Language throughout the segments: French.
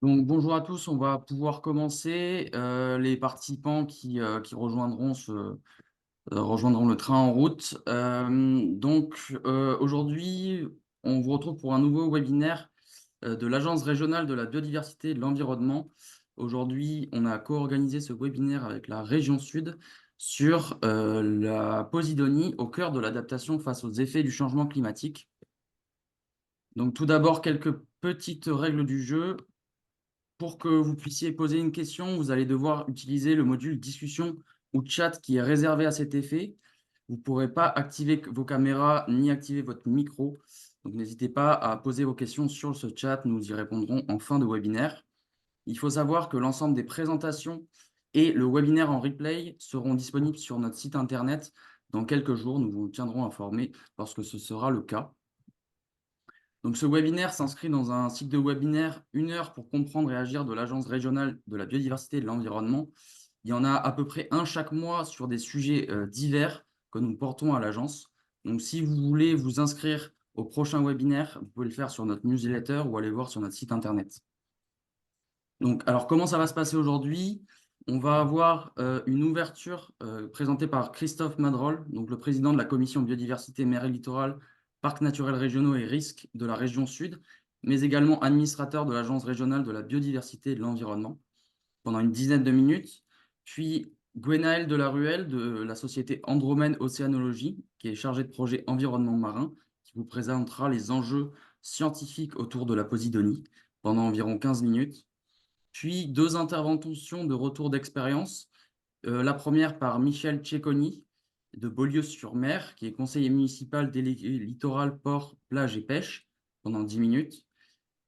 Donc, bonjour à tous, on va pouvoir commencer. Les participants qui rejoindront le train en route. Aujourd'hui, on vous retrouve pour un nouveau webinaire de l'Agence régionale de la biodiversité et de l'environnement. Aujourd'hui, on a co-organisé ce webinaire avec la région Sud sur la Posidonie au cœur de l'adaptation face aux effets du changement climatique. Donc, tout d'abord, quelques petites règles du jeu. Pour que vous puissiez poser une question, vous allez devoir utiliser le module discussion ou chat qui est réservé à cet effet. Vous ne pourrez pas activer vos caméras ni activer votre micro. Donc, n'hésitez pas à poser vos questions sur ce chat. Nous y répondrons en fin de webinaire. Il faut savoir que l'ensemble des présentations et le webinaire en replay seront disponibles sur notre site internet dans quelques jours. Nous vous tiendrons informés lorsque ce sera le cas. Donc, ce webinaire s'inscrit dans un cycle de webinaire 1 heure pour comprendre et agir de l'Agence régionale de la biodiversité et de l'environnement. Il y en a à peu près un chaque mois sur des sujets divers que nous portons à l'agence. Donc, si vous voulez vous inscrire au prochain webinaire, vous pouvez le faire sur notre newsletter ou aller voir sur notre site internet. Donc, alors, comment ça va se passer aujourd'hui? On va avoir une ouverture présentée par Christophe Madrol, donc le président de la commission biodiversité, mer et littoral, parcs naturels régionaux et risques de la région Sud, mais également administrateur de l'Agence régionale de la biodiversité et de l'environnement, pendant une dizaine de minutes. Puis Gwenaël Delaruelle de la société Andromène Océanologie, qui est chargée de projet environnement marin, qui vous présentera les enjeux scientifiques autour de la Posidonie pendant environ 15 minutes. Puis deux interventions de retour d'expérience. La première par Michel Cecconi de Beaulieu-sur-Mer, qui est conseiller municipal délégué littoral, port, plage et pêche, pendant 10 minutes.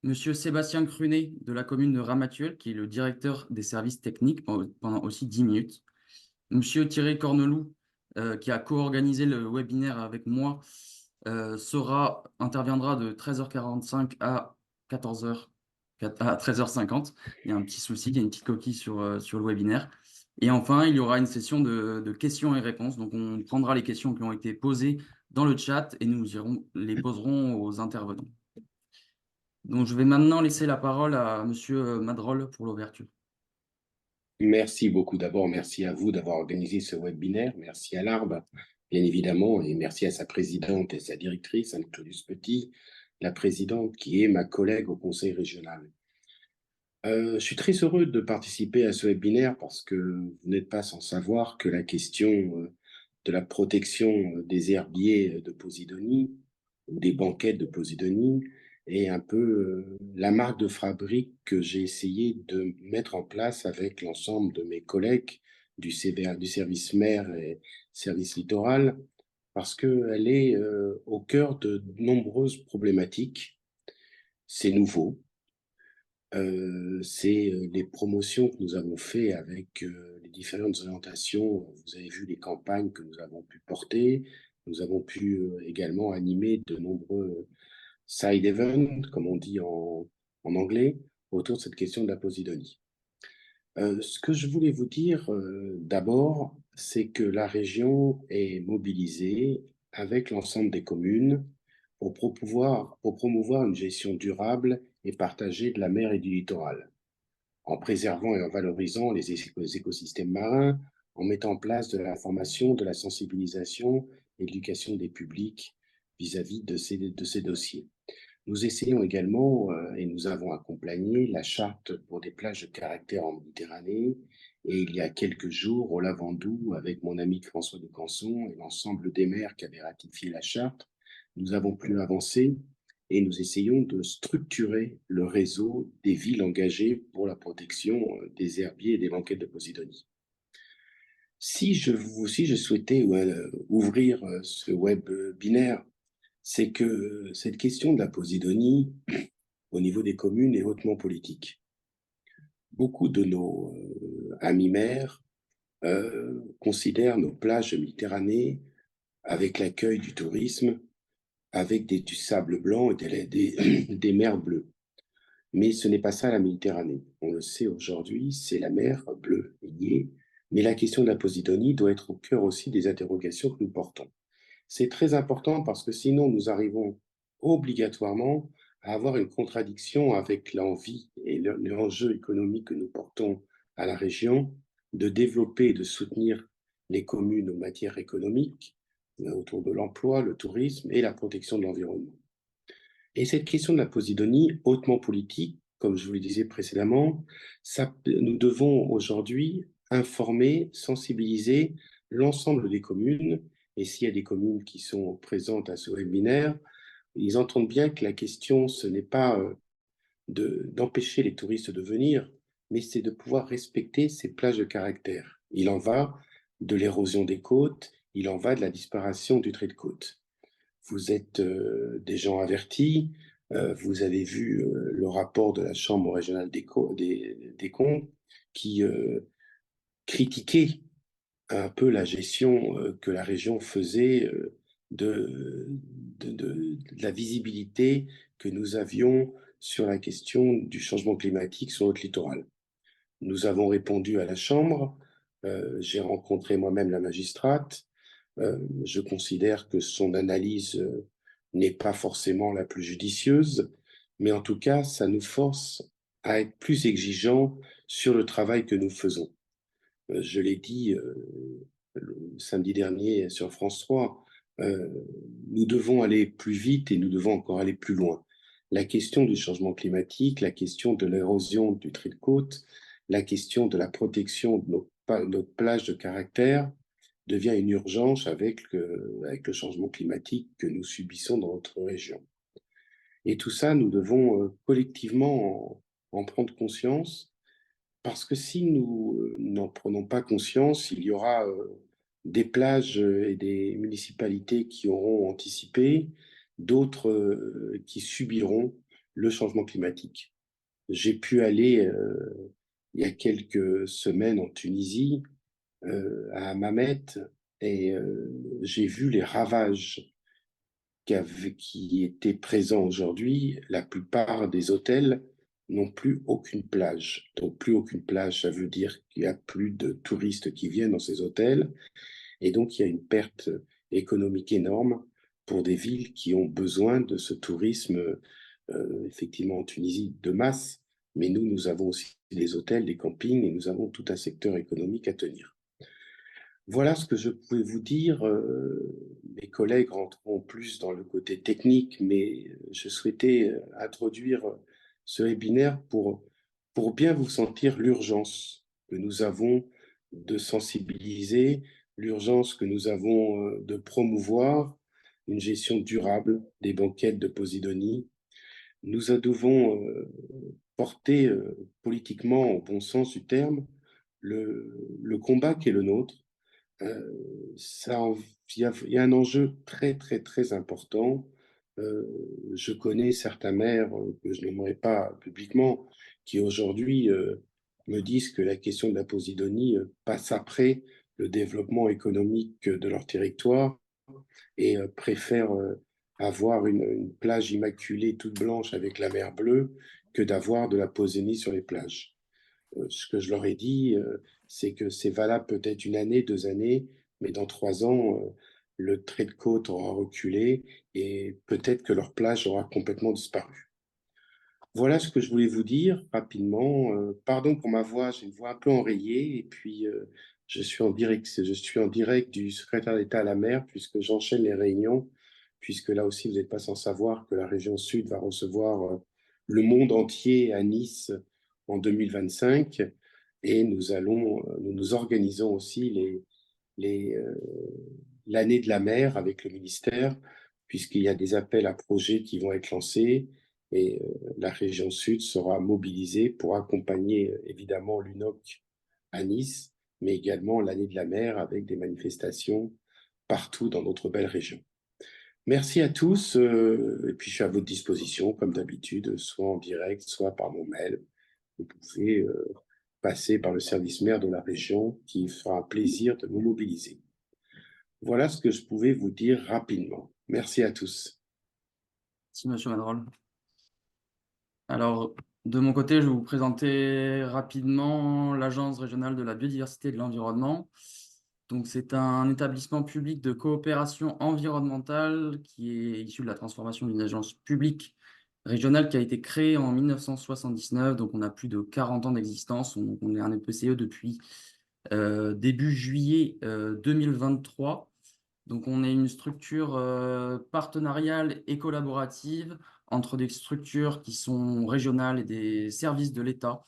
Monsieur Sébastien Crunet de la commune de Ramatuelle, qui est le directeur des services techniques, pendant aussi 10 minutes. Monsieur Thierry Corneloup, qui a co-organisé le webinaire avec moi, interviendra de 13h45 à 14h, à 13h50. Il y a un petit souci, il y a une petite coquille sur le webinaire. Et enfin, il y aura une session de questions et réponses. Donc, on prendra les questions qui ont été posées dans le chat et nous les poserons aux intervenants. Donc, je vais maintenant laisser la parole à Monsieur Madrol pour l'ouverture. Merci beaucoup. D'abord, merci à vous d'avoir organisé ce webinaire. Merci à l'Arbre, bien évidemment, et merci à sa présidente et sa directrice, Anne-Claudius Petit, la présidente qui est ma collègue au conseil régional. Je suis très heureux de participer à ce webinaire parce que vous n'êtes pas sans savoir que la question de la protection des herbiers de Posidonie ou des banquettes de Posidonie est un peu la marque de fabrique que j'ai essayé de mettre en place avec l'ensemble de mes collègues du service mer et service littoral, parce qu'elle est au cœur de nombreuses problématiques. C'est nouveau. C'est les promotions que nous avons fait avec les différentes orientations. Vous avez vu les campagnes que nous avons pu porter. Nous avons pu également animer de nombreux side events, comme on dit en anglais, autour de cette question de la Posidonie. Ce que je voulais vous dire d'abord, c'est que la région est mobilisée avec l'ensemble des communes pour promouvoir une gestion durable et partagée de la mer et du littoral, en préservant et en valorisant les écosystèmes marins, en mettant en place de la formation, de la sensibilisation et de l'éducation des publics vis-à-vis de ces dossiers. Nous essayons également, et nous avons accompagné la charte pour des plages de caractère en Méditerranée. Et il y a quelques jours, au Lavandou, avec mon ami François de Canson et l'ensemble des maires qui avaient ratifié la charte, nous avons pu avancer et nous essayons de structurer le réseau des villes engagées pour la protection des herbiers et des banquettes de Posidonie. Si je souhaitais ouvrir ce webinaire, c'est que cette question de la Posidonie, au niveau des communes, est hautement politique. Beaucoup de nos amis maires considèrent nos plages de Méditerranée avec l'accueil du tourisme, avec du sable blanc et des mers bleues. Mais ce n'est pas ça la Méditerranée. On le sait aujourd'hui, c'est la mer bleue, lignée. Mais la question de la Posidonie doit être au cœur aussi des interrogations que nous portons. C'est très important parce que sinon nous arrivons obligatoirement à avoir une contradiction avec l'envie et l'enjeu économique que nous portons à la région de développer et de soutenir les communes en matière économique, autour de l'emploi, le tourisme et la protection de l'environnement. Et cette question de la Posidonie, hautement politique, comme je vous le disais précédemment, nous devons aujourd'hui informer, sensibiliser l'ensemble des communes. Et s'il y a des communes qui sont présentes à ce webinaire, ils entendent bien que la question, ce n'est pas d'empêcher les touristes de venir, mais c'est de pouvoir respecter ces plages de caractère. Il en va de l'érosion des côtes, il en va de la disparition du trait de côte. Vous êtes des gens avertis, vous avez vu le rapport de la Chambre régionale des comptes qui critiquait un peu la gestion que la région faisait de la visibilité que nous avions sur la question du changement climatique sur notre littoral. Nous avons répondu à la Chambre, j'ai rencontré moi-même la magistrate, je considère que son analyse n'est pas forcément la plus judicieuse, mais en tout cas, ça nous force à être plus exigeants sur le travail que nous faisons. Je l'ai dit le samedi dernier sur France 3, nous devons aller plus vite et nous devons encore aller plus loin. La question du changement climatique, la question de l'érosion du trait de côte, la question de la protection de notre plage de caractère devient une urgence avec le changement climatique que nous subissons dans notre région. Et tout ça, nous devons collectivement en prendre conscience parce que si nous n'en prenons pas conscience, il y aura des plages et des municipalités qui auront anticipé, d'autres qui subiront le changement climatique. J'ai pu aller il y a quelques semaines en Tunisie, à Hammamet, et j'ai vu les ravages qui étaient présents aujourd'hui. La plupart des hôtels n'ont plus aucune plage. Donc plus aucune plage, ça veut dire qu'il n'y a plus de touristes qui viennent dans ces hôtels. Et donc il y a une perte économique énorme pour des villes qui ont besoin de ce tourisme, effectivement en Tunisie, de masse. Mais nous avons aussi des hôtels, des campings, et nous avons tout un secteur économique à tenir. Voilà ce que je pouvais vous dire. Mes collègues rentreront plus dans le côté technique, mais je souhaitais introduire ce webinaire pour bien vous sentir l'urgence que nous avons de sensibiliser, l'urgence que nous avons de promouvoir une gestion durable des banquettes de Posidonie. Nous devons porter politiquement, au bon sens du terme, le combat qui est le nôtre. Ça, il y a un enjeu très, très, très important. Euh, je connais certains maires que je n'aimerais pas publiquement, qui aujourd'hui me disent que la question de la Posidonie passe après le développement économique de leur territoire et préfèrent avoir une plage immaculée toute blanche avec la mer bleue que d'avoir de la Posidonie sur les plages. Ce que je leur ai dit, c'est que c'est valable peut-être une année, 2 années, mais dans 3 ans, le trait de côte aura reculé et peut-être que leur plage aura complètement disparu. Voilà ce que je voulais vous dire rapidement. Pardon pour ma voix, j'ai une voix un peu enrayée et puis je suis en direct du secrétaire d'État à la mer puisque j'enchaîne les réunions, puisque là aussi vous n'êtes pas sans savoir que la région sud va recevoir le monde entier à Nice en 2025 et nous nous organisons aussi l'année de la mer avec le ministère puisqu'il y a des appels à projets qui vont être lancés et la région sud sera mobilisée pour accompagner évidemment l'UNOC à Nice, mais également l'année de la mer avec des manifestations partout dans notre belle région. Merci à tous, et puis je suis à votre disposition comme d'habitude, soit en direct, soit par mon mail. Vous pouvez passer par le service maire de la région qui fera un plaisir de nous mobiliser. Voilà ce que je pouvais vous dire rapidement. Merci à tous. Merci, Monsieur Madrol. Alors, de mon côté, je vais vous présenter rapidement l'Agence régionale de la biodiversité et de l'environnement. Donc, c'est un établissement public de coopération environnementale qui est issu de la transformation d'une agence publique régional qui a été créé en 1979, donc on a plus de 40 ans d'existence. On est un EPCE depuis début juillet 2023. Donc on est une structure partenariale et collaborative entre des structures qui sont régionales et des services de l'État.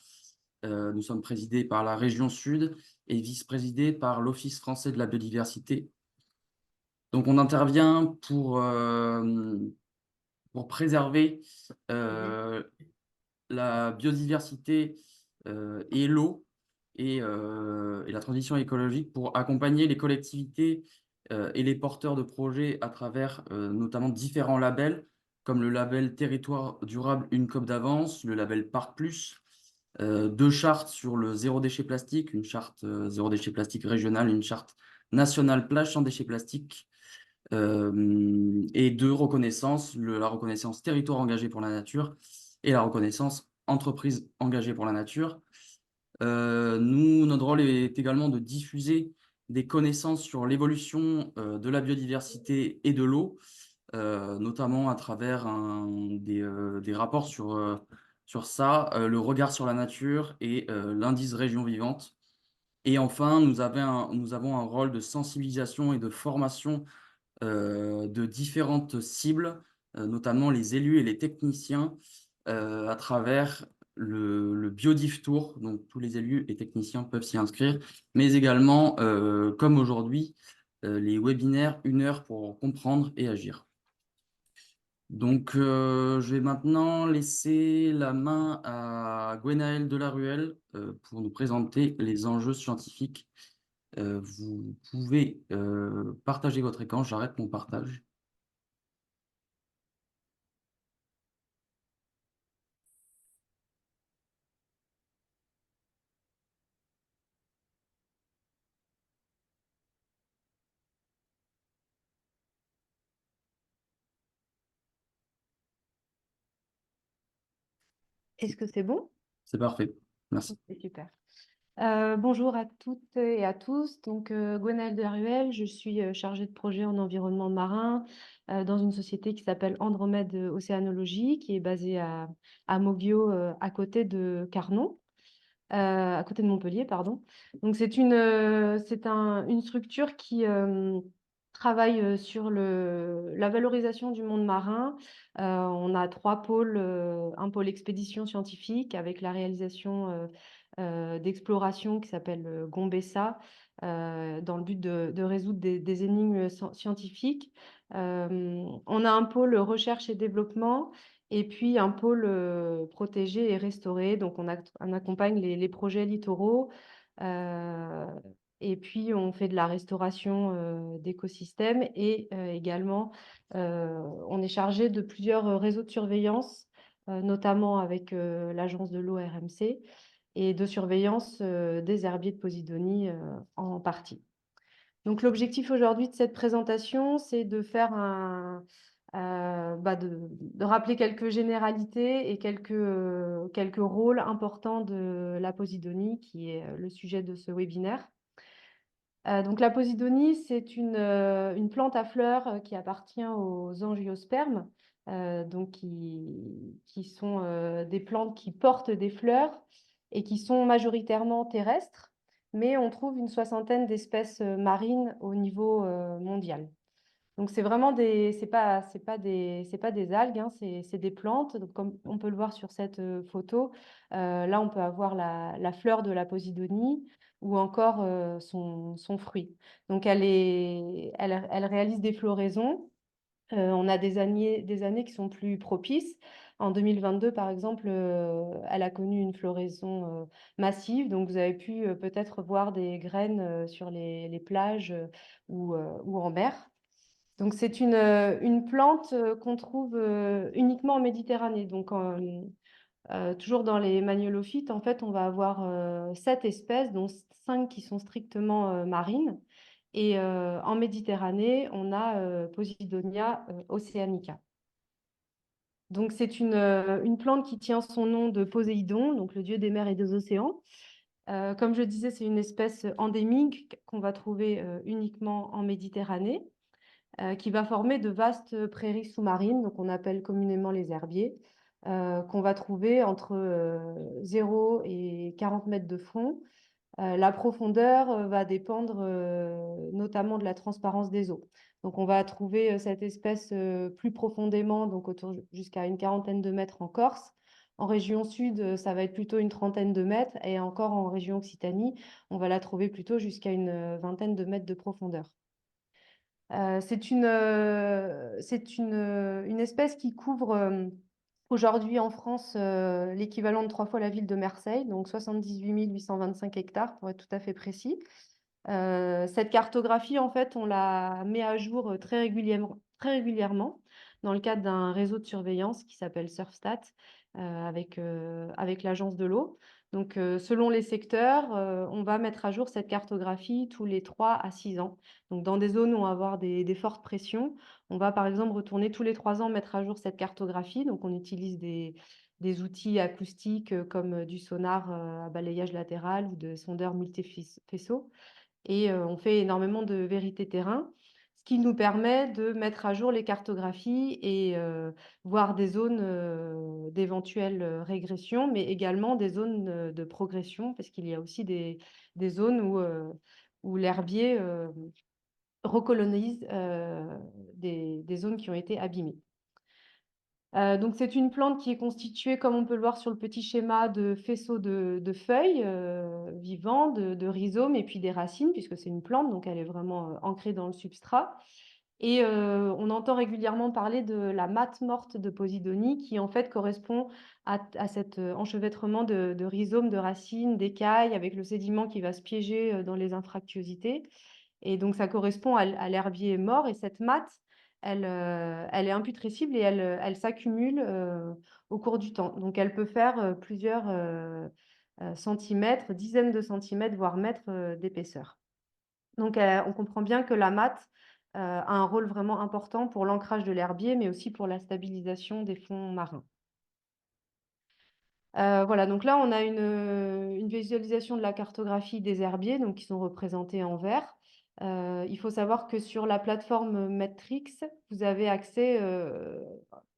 Nous sommes présidés par la région Sud et vice-présidés par l'Office français de la biodiversité. Donc on intervient pour préserver la biodiversité et l'eau et la transition écologique pour accompagner les collectivités et les porteurs de projets à travers notamment différents labels, comme le label Territoire durable, une COP d'avance, le label Parc Plus, deux chartes sur le zéro déchet plastique, une charte zéro déchet plastique régionale, une charte nationale plage sans déchets plastiques, et deux reconnaissances, la reconnaissance territoire engagé pour la nature et la reconnaissance entreprise engagée pour la nature. Notre rôle est également de diffuser des connaissances sur l'évolution de la biodiversité et de l'eau, notamment à travers des rapports sur ça, le regard sur la nature et l'indice région vivante. Et enfin, nous avons un rôle de sensibilisation et de formation de différentes cibles, notamment les élus et les techniciens, à travers le Biodiff Tour. Donc, tous les élus et techniciens peuvent s'y inscrire, mais également, comme aujourd'hui, les webinaires 1 heure pour comprendre et agir. Donc, je vais maintenant laisser la main à Gwenaëlle Delaruelle pour nous présenter les enjeux scientifiques. Vous pouvez partager votre écran, j'arrête mon partage. Est-ce que c'est bon? C'est parfait, merci. C'est super. Bonjour à toutes et à tous. Donc, Gwenaëlle Delaruelle, je suis chargée de projet en environnement marin dans une société qui s'appelle Andromède Océanologie, qui est basée à Moggio, à côté de Carnon, à côté de Montpellier, pardon. Donc, c'est une structure qui travaille sur la valorisation du monde marin. On a 3 pôles, un pôle expédition scientifique avec la réalisation d'exploration qui s'appelle Gombessa, dans le but de résoudre des énigmes scientifiques. On a un pôle recherche et développement et puis un pôle protégé et restauré. Donc, on accompagne les projets littoraux. Et puis, on fait de la restauration d'écosystèmes et également, on est chargé de plusieurs réseaux de surveillance, notamment avec l'agence de l'eau RMC et de surveillance des herbiers de Posidonie en partie. Donc, l'objectif aujourd'hui de cette présentation, c'est de faire de rappeler quelques généralités et quelques rôles importants de la Posidonie, qui est le sujet de ce webinaire. Donc, la Posidonie, c'est une plante à fleurs qui appartient aux angiospermes, donc qui sont des plantes qui portent des fleurs et qui sont majoritairement terrestres, mais on trouve une soixantaine d'espèces marines au niveau mondial. Donc, c'est vraiment c'est pas des algues, hein, c'est des plantes. Donc, comme on peut le voir sur cette photo, là, on peut avoir la fleur de la Posidonie ou encore son fruit. Donc, elle réalise des floraisons. On a des années qui sont plus propices. En 2022, par exemple, elle a connu une floraison massive. Donc, vous avez pu peut-être voir des graines sur les plages ou en mer. Donc, c'est une plante qu'on trouve uniquement en Méditerranée. Donc, toujours dans les magnolophytes, en fait, on va avoir 7 espèces, dont 5 qui sont strictement marines. Et en Méditerranée, on a Posidonia oceanica. Donc, c'est une plante qui tient son nom de Poséidon, donc le dieu des mers et des océans. Comme je disais, c'est une espèce endémique qu'on va trouver uniquement en Méditerranée, qui va former de vastes prairies sous-marines, donc on appelle communément les herbiers. qu'on va trouver entre 0 et 40 mètres de fond. La profondeur va dépendre notamment de la transparence des eaux. Donc, on va trouver cette espèce plus profondément, donc jusqu'à une quarantaine de mètres en Corse. En région sud, ça va être plutôt une trentaine de mètres. Et encore en région Occitanie, on va la trouver plutôt jusqu'à une vingtaine de mètres de profondeur. C'est une espèce qui couvre aujourd'hui en France l'équivalent de 3 fois la ville de Marseille, donc 78 825 hectares pour être tout à fait précis. Cette cartographie, en fait, on la met à jour très régulièrement dans le cadre d'un réseau de surveillance qui s'appelle Surfstat avec l'Agence de l'eau. Donc, selon les secteurs, on va mettre à jour cette cartographie tous les 3 à 6 ans. Donc, dans des zones où on va avoir des fortes pressions, on va par exemple retourner tous les 3 ans mettre à jour cette cartographie. Donc, on utilise des outils acoustiques comme du sonar à balayage latéral ou de sondeurs multifaisceaux. Et on fait énormément de vérité terrain, ce qui nous permet de mettre à jour les cartographies et voir des zones d'éventuelle régression, mais également des zones de progression, parce qu'il y a aussi des zones où l'herbier recolonise des zones qui ont été abîmées. Donc, c'est une plante qui est constituée, comme on peut le voir sur le petit schéma, de faisceaux de feuilles vivants, de rhizomes et puis des racines, puisque c'est une plante, donc elle est vraiment ancrée dans le substrat. Et on entend régulièrement parler de la matte morte de Posidonie, qui en fait correspond à cet enchevêtrement de rhizomes, de racines, d'écailles, avec le sédiment qui va se piéger dans les infractuosités. Et donc, ça correspond à l'herbier mort. Et cette matte, elle est imputrescible et elle s'accumule au cours du temps. Donc, elle peut faire plusieurs centimètres, dizaines de centimètres, voire mètres d'épaisseur. Donc, on comprend bien que la matte a un rôle vraiment important pour l'ancrage de l'herbier, mais aussi pour la stabilisation des fonds marins. Voilà, donc là, on a une visualisation de la cartographie des herbiers, donc qui sont représentés en vert. Il faut savoir que sur la plateforme Metrix, vous avez accès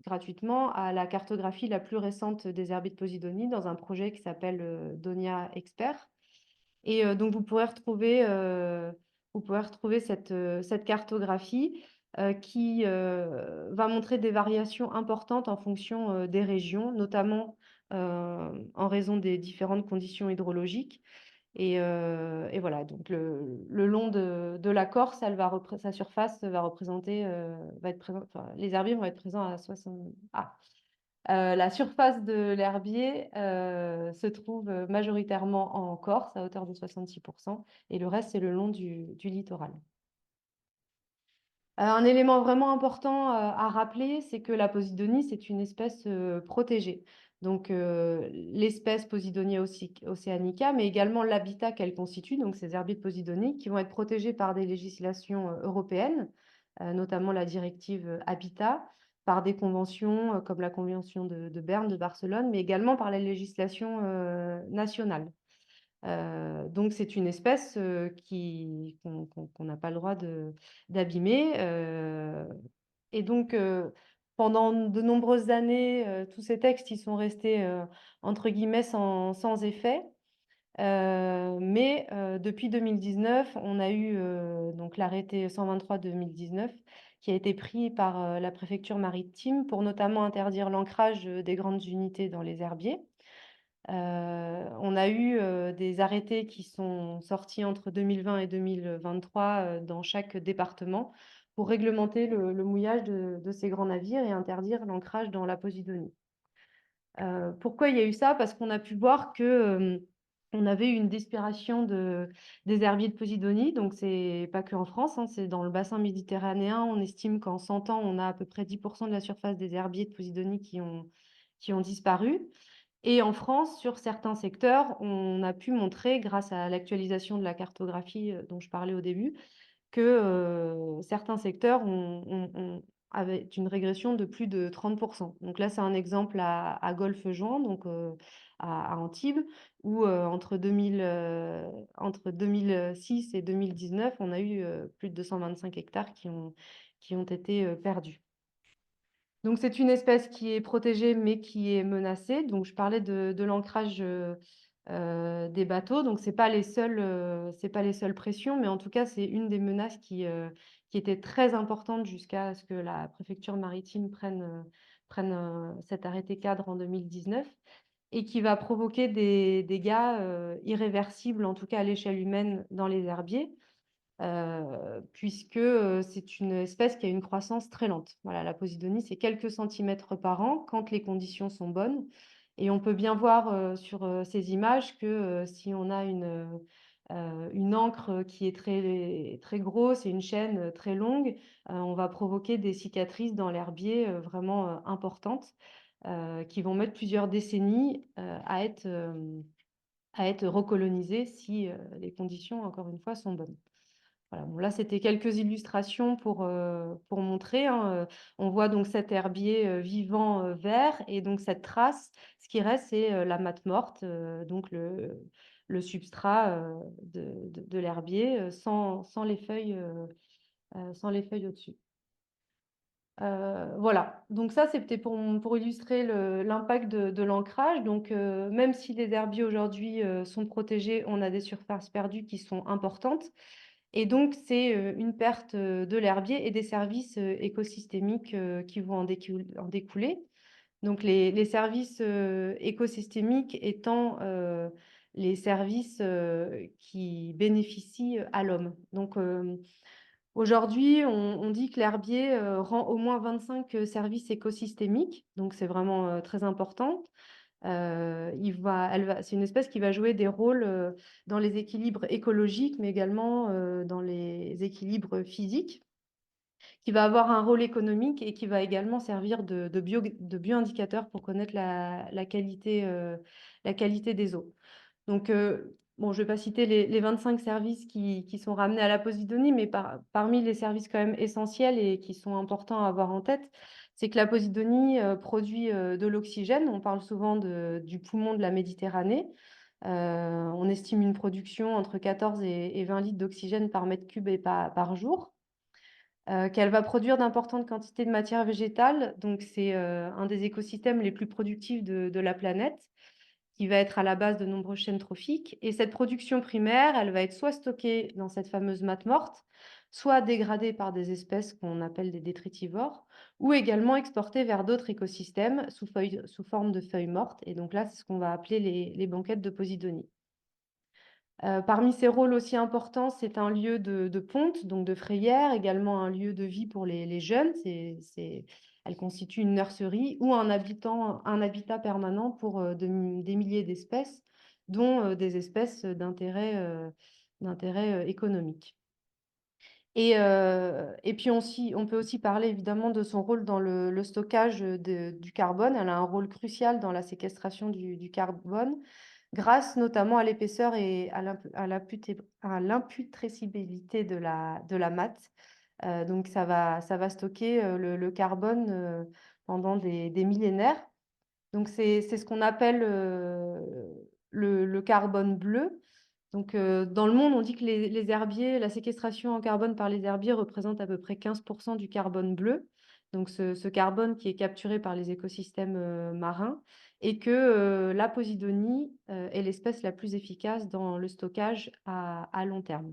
gratuitement à la cartographie la plus récente des herbiers de Posidonie dans un projet qui s'appelle Donia Expert. Et donc, vous pourrez retrouver cette cartographie qui va montrer des variations importantes en fonction des régions, notamment en raison des différentes conditions hydrologiques. Et voilà, donc le long de la Corse, sa surface va représenter, les herbiers vont être présents à 60. La surface de l'herbier se trouve majoritairement en Corse, à hauteur de 66%, et le reste, c'est le long du littoral. Un élément vraiment important à rappeler, c'est que la Posidonie, c'est une espèce protégée. Donc, l'espèce Posidonia oceanica, mais également l'habitat qu'elle constitue, donc ces herbiers de Posidonie, qui vont être protégés par des législations européennes, notamment la directive Habitat, par des conventions comme la Convention de Berne, de Barcelone, mais également par la législation nationale. Donc, c'est une espèce qu'on n'a pas le droit d'abîmer. Et donc, pendant de nombreuses années, tous ces textes ils sont restés, entre guillemets, sans effet. Mais depuis 2019, on a eu donc l'arrêté 123-2019 qui a été pris par la préfecture maritime pour notamment interdire l'ancrage des grandes unités dans les herbiers. On a eu des arrêtés qui sont sortis entre 2020 et 2023 dans chaque département pour réglementer le mouillage de ces grands navires et interdire l'ancrage dans la Posidonie. Pourquoi il y a eu ça? Parce qu'on a pu voir que on avait eu une disparition des herbiers de Posidonie, donc c'est pas que en France, hein, c'est dans le bassin méditerranéen. On estime qu'en 100 ans, on a à peu près 10% de la surface des herbiers de Posidonie qui ont disparu. Et en France, sur certains secteurs, on a pu montrer, grâce à l'actualisation de la cartographie dont je parlais au début, que certains secteurs avaient une régression de plus de 30%. Donc là, c'est un exemple à Golfe-Juan, donc à Antibes, où entre 2006 et 2019, on a eu plus de 225 hectares qui ont été perdus. Donc, c'est une espèce qui est protégée, mais qui est menacée. Donc, je parlais de l'ancrage des bateaux. Donc, c'est pas les seules pressions, mais en tout cas, c'est une des menaces qui était très importante jusqu'à ce que la préfecture maritime prenne cet arrêté cadre en 2019 et qui va provoquer des dégâts irréversibles, en tout cas à l'échelle humaine, dans les herbiers. Puisque c'est une espèce qui a une croissance très lente. Voilà, la posidonie, c'est quelques centimètres par an quand les conditions sont bonnes. Et on peut bien voir sur ces images que si on a une encre qui est très, très grosse et une chaîne très longue, on va provoquer des cicatrices dans l'herbier vraiment importantes qui vont mettre plusieurs décennies à être recolonisées si les conditions, encore une fois, sont bonnes. Voilà, bon, là, c'était quelques illustrations pour montrer, hein, on voit donc cet herbier vivant vert et donc cette trace. Ce qui reste, c'est la matte morte, donc le substrat de l'herbier sans les feuilles, sans les feuilles au-dessus. Voilà, donc ça, c'était pour illustrer l'impact de l'ancrage. Donc, même si les herbiers aujourd'hui sont protégés, on a des surfaces perdues qui sont importantes. Et donc, c'est une perte de l'herbier et des services écosystémiques qui vont en découler. Donc, les services écosystémiques étant les services qui bénéficient à l'homme. Donc, aujourd'hui, on dit que l'herbier rend au moins 25 services écosystémiques. Donc, c'est vraiment très important. C'est une espèce qui va jouer des rôles dans les équilibres écologiques, mais également dans les équilibres physiques, qui va avoir un rôle économique et qui va également servir de bioindicateur pour connaître la qualité des eaux. Donc, bon, je ne vais pas citer les 25 services qui sont ramenés à la posidonie, mais parmi les services quand même essentiels et qui sont importants à avoir en tête, c'est que la posidonie produit de l'oxygène. On parle souvent du poumon de la Méditerranée. On estime une production entre 14 et 20 litres d'oxygène par mètre cube et par jour. Qu'elle va produire d'importantes quantités de matière végétale. Donc, c'est un des écosystèmes les plus productifs de la planète, qui va être à la base de nombreuses chaînes trophiques. Et cette production primaire, elle va être soit stockée dans cette fameuse matte morte, soit dégradée par des espèces qu'on appelle des détritivores, ou également exportée vers d'autres écosystèmes sous forme de feuilles mortes. Et donc là, c'est ce qu'on va appeler les banquettes de posidonie. Parmi ses rôles aussi importants, c'est un lieu de ponte, donc de frayère, également un lieu de vie pour les jeunes. Elle constitue une nurserie ou un habitat permanent pour des milliers d'espèces, dont des espèces d'intérêt économique. Et puis on peut aussi parler évidemment de son rôle dans le stockage du carbone. Elle a un rôle crucial dans la séquestration du carbone, grâce notamment à l'épaisseur et à l'imputrescibilité de la matte. Donc ça va stocker le carbone pendant des millénaires. Donc c'est ce qu'on appelle le carbone bleu. Donc, dans le monde, on dit que les herbiers, la séquestration en carbone par les herbiers représente à peu près 15% du carbone bleu. Donc, ce carbone qui est capturé par les écosystèmes marins, et que la posidonie est l'espèce la plus efficace dans le stockage à long terme.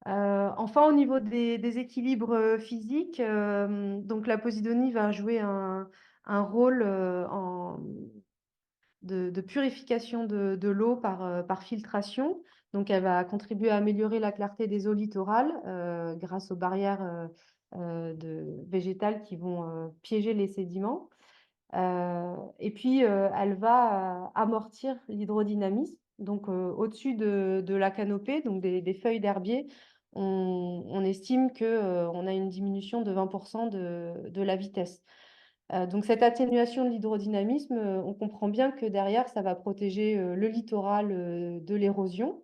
Enfin, au niveau des équilibres physiques, donc la posidonie va jouer un rôle de purification de l'eau par filtration. Donc, elle va contribuer à améliorer la clarté des eaux littorales grâce aux barrières végétales qui vont piéger les sédiments. Et puis, elle va amortir l'hydrodynamisme. Donc, au-dessus de la canopée, donc des feuilles d'herbier, on estime qu'on a une diminution de 20% de la vitesse. Donc, cette atténuation de l'hydrodynamisme, on comprend bien que derrière, ça va protéger le littoral de l'érosion.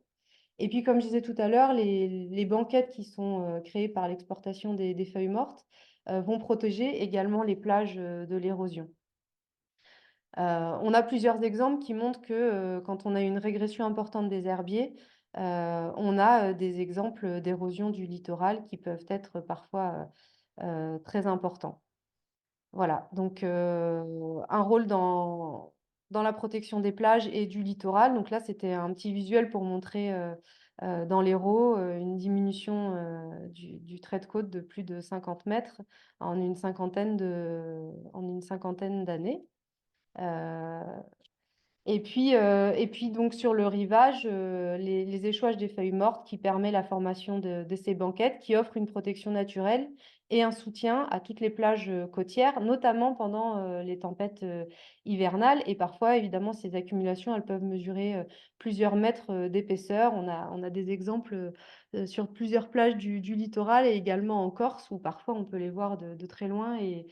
Et puis, comme je disais tout à l'heure, les banquettes qui sont créées par l'exportation des feuilles mortes vont protéger également les plages de l'érosion. On a plusieurs exemples qui montrent que quand on a une régression importante des herbiers, on a des exemples d'érosion du littoral qui peuvent être parfois très important. Voilà, donc un rôle dans la protection des plages et du littoral. Donc là, c'était un petit visuel pour montrer dans l'Hérault une diminution du trait de côte de plus de 50 mètres en une cinquantaine d'années. Euh, et puis donc sur le rivage, les échouages des feuilles mortes qui permet la formation de ces banquettes qui offrent une protection naturelle et un soutien à toutes les plages côtières, notamment pendant les tempêtes hivernales. Et parfois, évidemment, ces accumulations, elles peuvent mesurer plusieurs mètres d'épaisseur. On a des exemples sur plusieurs plages du littoral et également en Corse, où parfois on peut les voir de très loin et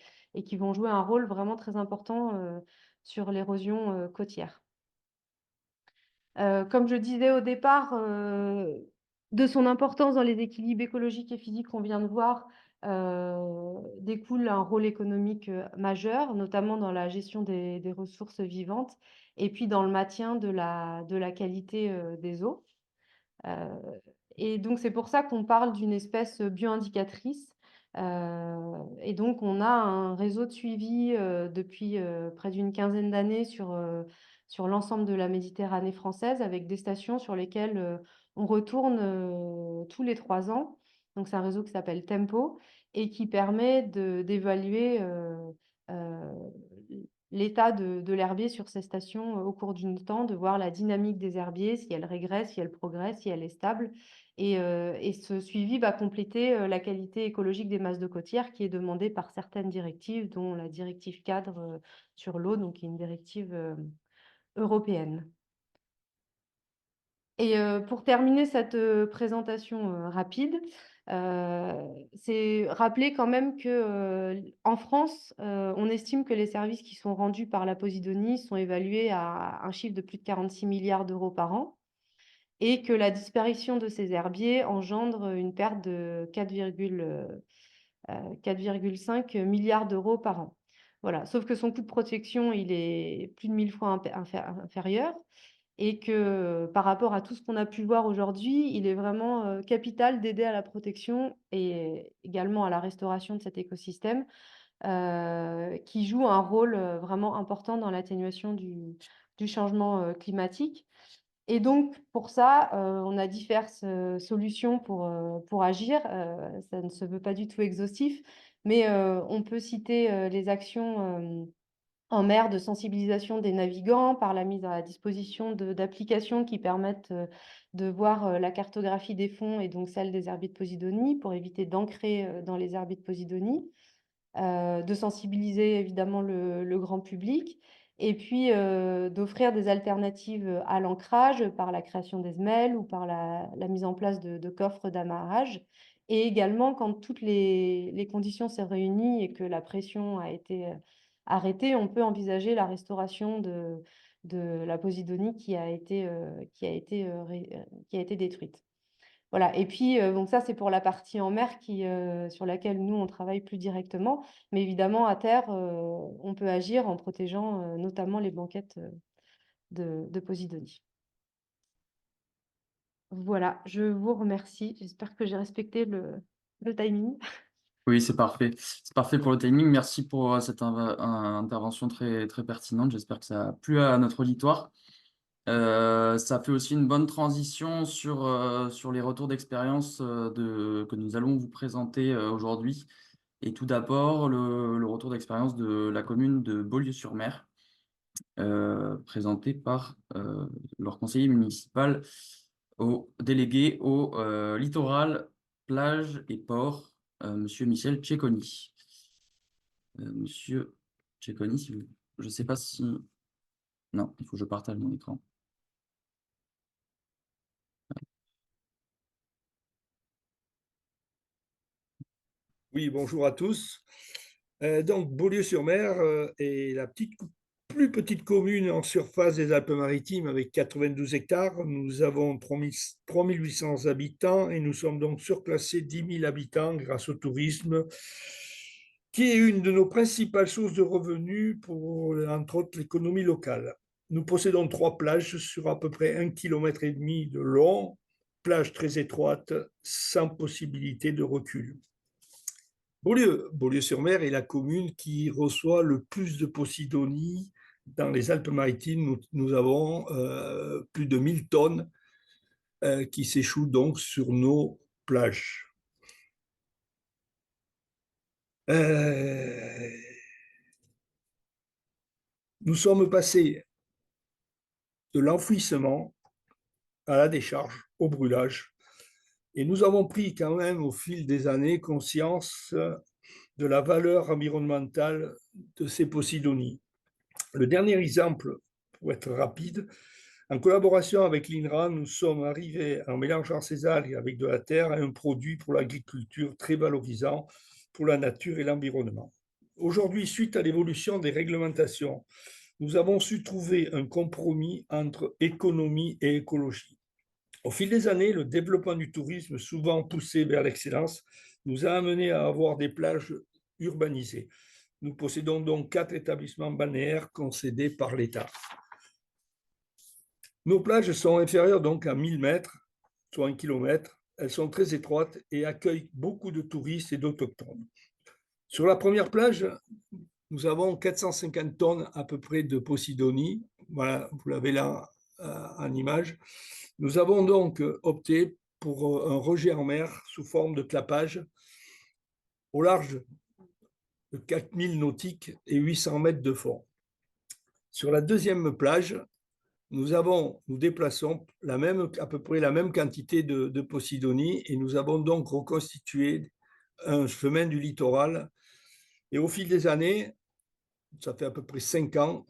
qui vont jouer un rôle vraiment très important sur l'érosion côtière. Comme je disais au départ, de son importance dans les équilibres écologiques et physiques qu'on vient de voir, découle un rôle économique majeur, notamment dans la gestion des ressources vivantes et puis dans le maintien de la qualité des eaux. Euh, et donc, c'est pour ça qu'on parle d'une espèce bioindicatrice. Et donc, on a un réseau de suivi depuis près d'une quinzaine d'années sur l'ensemble de la Méditerranée française, avec des stations sur lesquelles on retourne tous les 3 ans. Donc, c'est un réseau qui s'appelle Tempo et qui permet d'évaluer euh, l'état de l'herbier sur ces stations au cours du temps, de voir la dynamique des herbiers, si elle régresse, si elle progresse, si elle est stable. Et ce suivi va compléter la qualité écologique des masses de côtières qui est demandée par certaines directives, dont la directive cadre sur l'eau, donc qui est une directive européenne. Et pour terminer cette présentation rapide, c'est rappeler quand même que en France, on estime que les services qui sont rendus par la Posidonie sont évalués à un chiffre de plus de 46 milliards d'euros par an et que la disparition de ces herbiers engendre une perte de 4,5 milliards d'euros par an. Voilà. Sauf que son coût de protection, il est plus de 1000 fois inférieur et que par rapport à tout ce qu'on a pu voir aujourd'hui, il est vraiment capital d'aider à la protection et également à la restauration de cet écosystème qui joue un rôle vraiment important dans l'atténuation du changement climatique. Et donc, pour ça, on a diverses solutions pour agir. Ça ne se veut pas du tout exhaustif, mais on peut citer les actions en mer de sensibilisation des navigants par la mise à disposition d'applications qui permettent de voir la cartographie des fonds et donc celle des herbiers de Posidonie pour éviter d'ancrer dans les herbiers de Posidonie, de sensibiliser évidemment le grand public et puis d'offrir des alternatives à l'ancrage par la création des semelles ou par la mise en place de coffres d'amarrage. Et également, quand toutes les conditions sont réunies et que la pression a été arrêtée, on peut envisager la restauration de la Posidonie qui a été détruite. Voilà. Et puis, donc ça, c'est pour la partie en mer sur laquelle nous, on travaille plus directement. Mais évidemment, à terre, on peut agir en protégeant notamment les banquettes de Posidonie. Voilà, je vous remercie. J'espère que j'ai respecté le timing. Oui, c'est parfait. C'est parfait pour le timing. Merci pour cette intervention très, très pertinente. J'espère que ça a plu à notre auditoire. Ça fait aussi une bonne transition sur les retours d'expérience que nous allons vous présenter aujourd'hui. Et tout d'abord, le retour d'expérience de la commune de Beaulieu-sur-Mer, présenté par leur conseiller municipal au délégué au littoral, plage et port, Monsieur Michel Cecconi. Monsieur Cecconi, je ne sais pas si... Non, il faut que je partage mon écran. Oui, bonjour à tous. Donc, Beaulieu-sur-Mer est la plus petite commune en surface des Alpes-Maritimes avec 92 hectares. Nous avons 3800 habitants et nous sommes donc surclassés 10 000 habitants grâce au tourisme, qui est une de nos principales sources de revenus pour, entre autres, l'économie locale. Nous possédons 3 plages sur à peu près 1,5 km de long, plages très étroites, sans possibilité de recul. Beaulieu. Beaulieu-sur-Mer est la commune qui reçoit le plus de Posidonie dans les Alpes-Maritimes. Nous avons plus de 1000 tonnes qui s'échouent donc sur nos plages. Nous sommes passés de l'enfouissement à la décharge, au brûlage. Et nous avons pris quand même au fil des années conscience de la valeur environnementale de ces Posidonies. Le dernier exemple, pour être rapide, en collaboration avec l'INRA, nous sommes arrivés, en mélangeant ces algues avec de la terre, à un produit pour l'agriculture très valorisant pour la nature et l'environnement. Aujourd'hui, suite à l'évolution des réglementations, nous avons su trouver un compromis entre économie et écologie. Au fil des années, le développement du tourisme, souvent poussé vers l'excellence, nous a amené à avoir des plages urbanisées. Nous possédons donc 4 établissements balnéaires concédés par l'État. Nos plages sont inférieures donc à 1000 mètres, soit 1 kilomètre. Elles sont très étroites et accueillent beaucoup de touristes et d'autochtones. Sur la première plage, nous avons 450 tonnes à peu près de Posidonie. Voilà, vous l'avez là en image. Nous avons donc opté pour un rejet en mer sous forme de clapage au large de 4000 nautiques et 800 mètres de fond. Sur la deuxième plage, nous déplaçons à peu près la même quantité de Posidonie et nous avons donc reconstitué un chemin du littoral. Et au fil des années, ça fait à peu près 5 ans,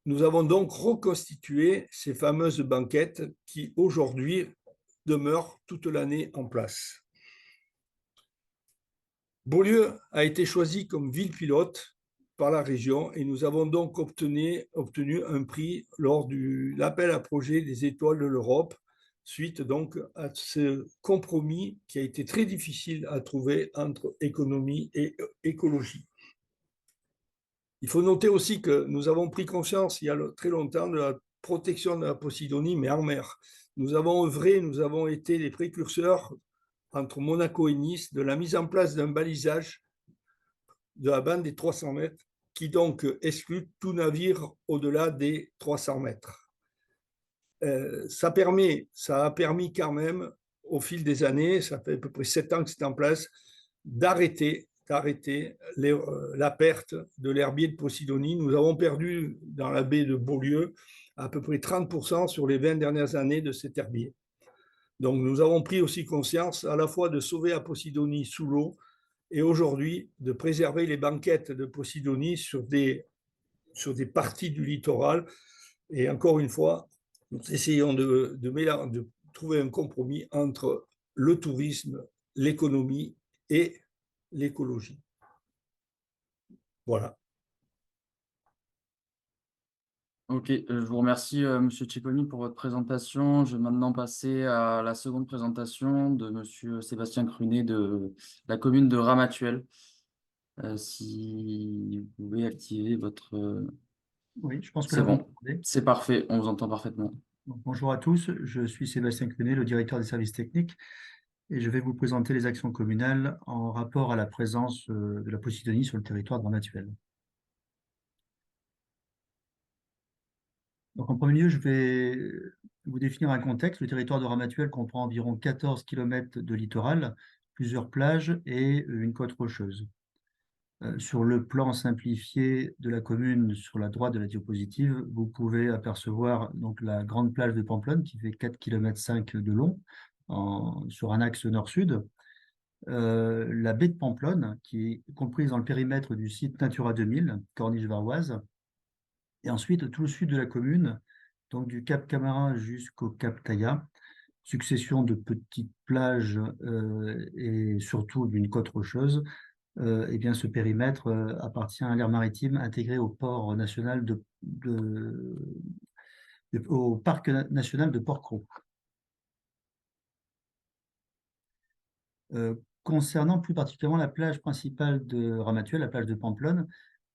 nous avons donc reconstitué ces fameuses banquettes qui aujourd'hui demeurent toute l'année en place. Beaulieu a été choisi comme ville pilote par la région et nous avons donc obtenu un prix lors de l'appel à projet des étoiles de l'Europe, suite donc à ce compromis qui a été très difficile à trouver entre économie et écologie. Il faut noter aussi que nous avons pris conscience il y a très longtemps de la protection de la Posidonie, mais en mer. Nous avons œuvré, nous avons été les précurseurs entre Monaco et Nice de la mise en place d'un balisage de la bande des 300 mètres qui donc exclut tout navire au-delà des 300 mètres. Ça a permis quand même, au fil des années, ça fait à peu près 7 ans que c'est en place, d'arrêter la perte de l'herbier de Posidonie. Nous avons perdu dans la baie de Beaulieu à peu près 30% sur les 20 dernières années de cet herbier. Donc nous avons pris aussi conscience à la fois de sauver la Posidonie sous l'eau et aujourd'hui de préserver les banquettes de Posidonie sur des parties du littoral. Et encore une fois, nous essayons de trouver un compromis entre le tourisme, l'économie et l'écologie. Voilà. Ok, je vous remercie, Monsieur Cicconi, pour votre présentation. Je vais maintenant passer à la seconde présentation de Monsieur Sébastien Crunet de la commune de Ramatuelle. Si vous pouvez activer votre... Oui, je pense que C'est là, vous bon, m'entendez. c'est parfait, on vous entend parfaitement. Donc, bonjour à tous, je suis Sébastien Crunet, le directeur des services techniques, et je vais vous présenter les actions communales en rapport à la présence de la Posidonie sur le territoire de Ramatuelle. Donc, en premier lieu, je vais vous définir un contexte. Le territoire de Ramatuelle comprend environ 14 km de littoral, plusieurs plages et une côte rocheuse. Sur le plan simplifié de la commune, sur la droite de la diapositive, vous pouvez apercevoir donc la grande plage de Pamplonne qui fait 4,5 km de long sur un axe nord-sud. La baie de Pamplonne qui est comprise dans le périmètre du site Natura 2000, Corniche varoise. Et ensuite, tout le sud de la commune, donc du Cap Camarin jusqu'au Cap Taillat, succession de petites plages et surtout d'une côte rocheuse. Eh bien, ce périmètre appartient à l'aire maritime intégré au port national au parc national de Port-Cros. Concernant plus particulièrement la plage principale de Ramatuelle, la plage de Pamplonne,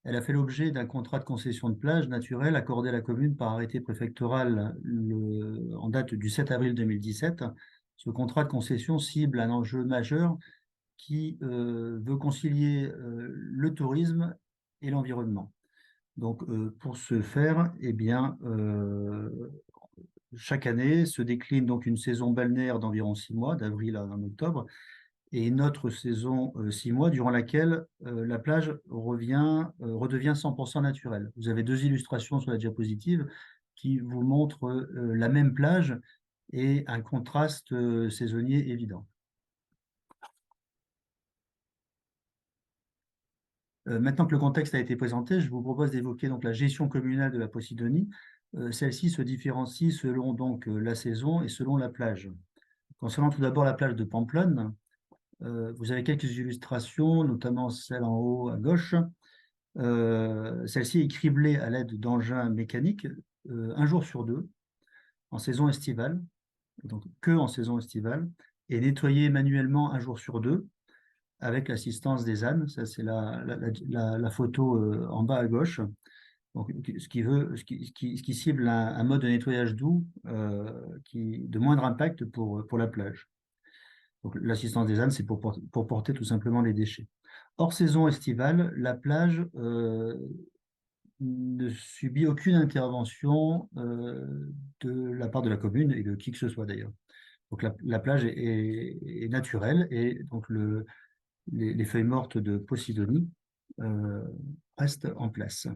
elle a fait l'objet d'un contrat de concession de plage naturelle accordé à la commune par arrêté préfectoral en date du 7 avril 2017. Ce contrat de concession cible un enjeu majeur qui veut concilier le tourisme et l'environnement. Donc, pour ce faire, eh bien, chaque année se décline donc une saison balnéaire d'environ 6 mois, d'avril à en octobre, et une autre saison 6 mois durant laquelle la plage redevient 100% naturelle. Vous avez 2 illustrations sur la diapositive qui vous montrent la même plage et un contraste saisonnier évident. Maintenant que le contexte a été présenté, je vous propose d'évoquer donc la gestion communale de la Posidonie. Celle-ci se différencie selon donc la saison et selon la plage. Concernant tout d'abord la plage de Pamplonne, vous avez quelques illustrations, notamment celle en haut à gauche. Celle-ci est criblée à l'aide d'engins mécaniques un jour sur 2 en saison estivale, donc que en saison estivale, et nettoyée manuellement un jour sur 2 avec l'assistance des ânes. Ça, c'est la photo en bas à gauche. Donc, ce qui cible un mode de nettoyage doux de moindre impact pour la plage. Donc, l'assistance des ânes, c'est pour porter tout simplement les déchets. Hors saison estivale, la plage ne subit aucune intervention de la part de la commune et de qui que ce soit d'ailleurs. Donc, la plage est naturelle et donc les feuilles mortes de Posidonie restent en place.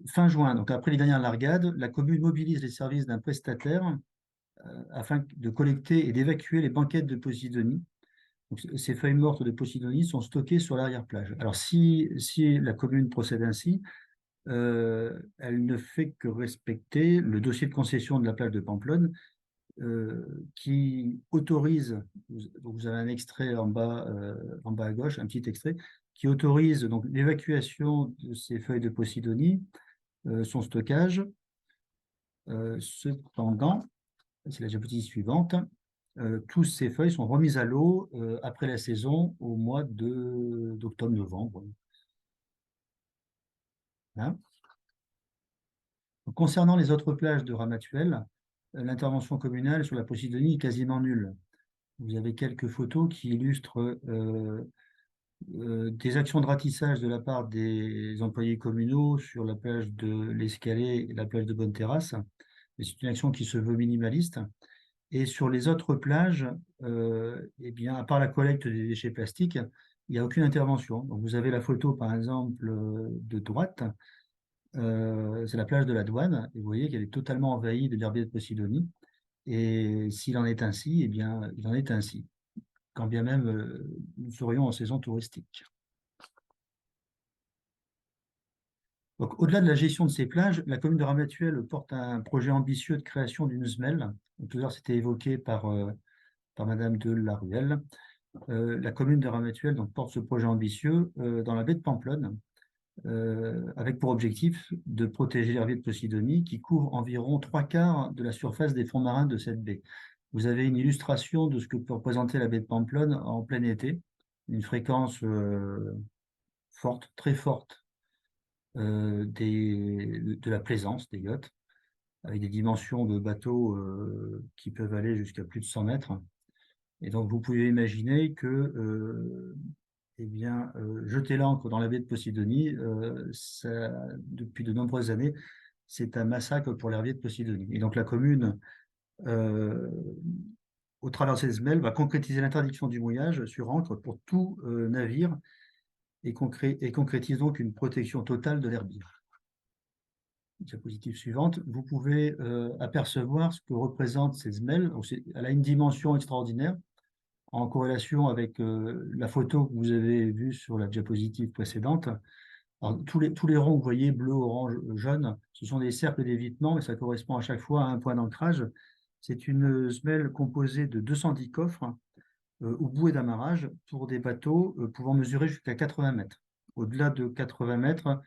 Fin juin, donc après les dernières largades, la commune mobilise les services d'un prestataire afin de collecter et d'évacuer les banquettes de Posidonie. Donc, ces feuilles mortes de Posidonie sont stockées sur l'arrière-plage. Alors, si la commune procède ainsi, elle ne fait que respecter le dossier de concession de la plage de Pamplonne qui autorise, vous avez un extrait en bas à gauche, un petit extrait, qui autorise donc l'évacuation de ces feuilles de Posidonie, son stockage. Cependant, c'est la diapositive suivante, toutes ces feuilles sont remises à l'eau après la saison au mois d'octobre-novembre. Hein. Concernant les autres plages de Ramatuelle, l'intervention communale sur la Posidonie est quasiment nulle. Vous avez quelques photos qui illustrent des actions de ratissage de la part des employés communaux sur la plage de l'Escalé et la plage de Bonne-Terrasse. C'est une action qui se veut minimaliste. Et sur les autres plages, eh bien, à part la collecte des déchets plastiques, il n'y a aucune intervention. Donc, vous avez la photo, par exemple, de droite. C'est la plage de la Douane. Et vous voyez qu'elle est totalement envahie de l'herbier de Posidonie. Et s'il en est ainsi, eh bien, il en est ainsi, quand bien même nous serions en saison touristique. Donc, au-delà de la gestion de ces plages, la commune de Ramatuelle porte un projet ambitieux de création d'une SMEL. Tout à l'heure, c'était évoqué par Madame de Laruelle. La commune de Ramatuelle donc, porte ce projet ambitieux dans la baie de Pamplonne, avec pour objectif de protéger l'herbier de Posidonie qui couvre environ 3/4 de la surface des fonds marins de cette baie. Vous avez une illustration de ce que peut représenter la baie de Pamplonne en plein été, une fréquence forte, très forte, de la plaisance des yachts, avec des dimensions de bateaux qui peuvent aller jusqu'à plus de 100 mètres. Et donc, vous pouvez imaginer que eh bien, jeter l'ancre dans la baie de Posidonie, depuis de nombreuses années, c'est un massacre pour l'herbier de Posidonie. Et donc, la commune, au travers de ces SMEL, va concrétiser l'interdiction du mouillage sur ancre pour tout navire et concrétise donc une protection totale de l'herbier. Diapositive suivante, vous pouvez apercevoir ce que représente ces SMEL. Elle a une dimension extraordinaire en corrélation avec la photo que vous avez vue sur la diapositive précédente. Alors, tous les ronds que vous voyez, bleu, orange, jaune, ce sont des cercles d'évitement et ça correspond à chaque fois à un point d'ancrage. C'est une semelle composée de 210 coffres ou bouées d'amarrage pour des bateaux pouvant mesurer jusqu'à 80 mètres. Au-delà de 80 mètres,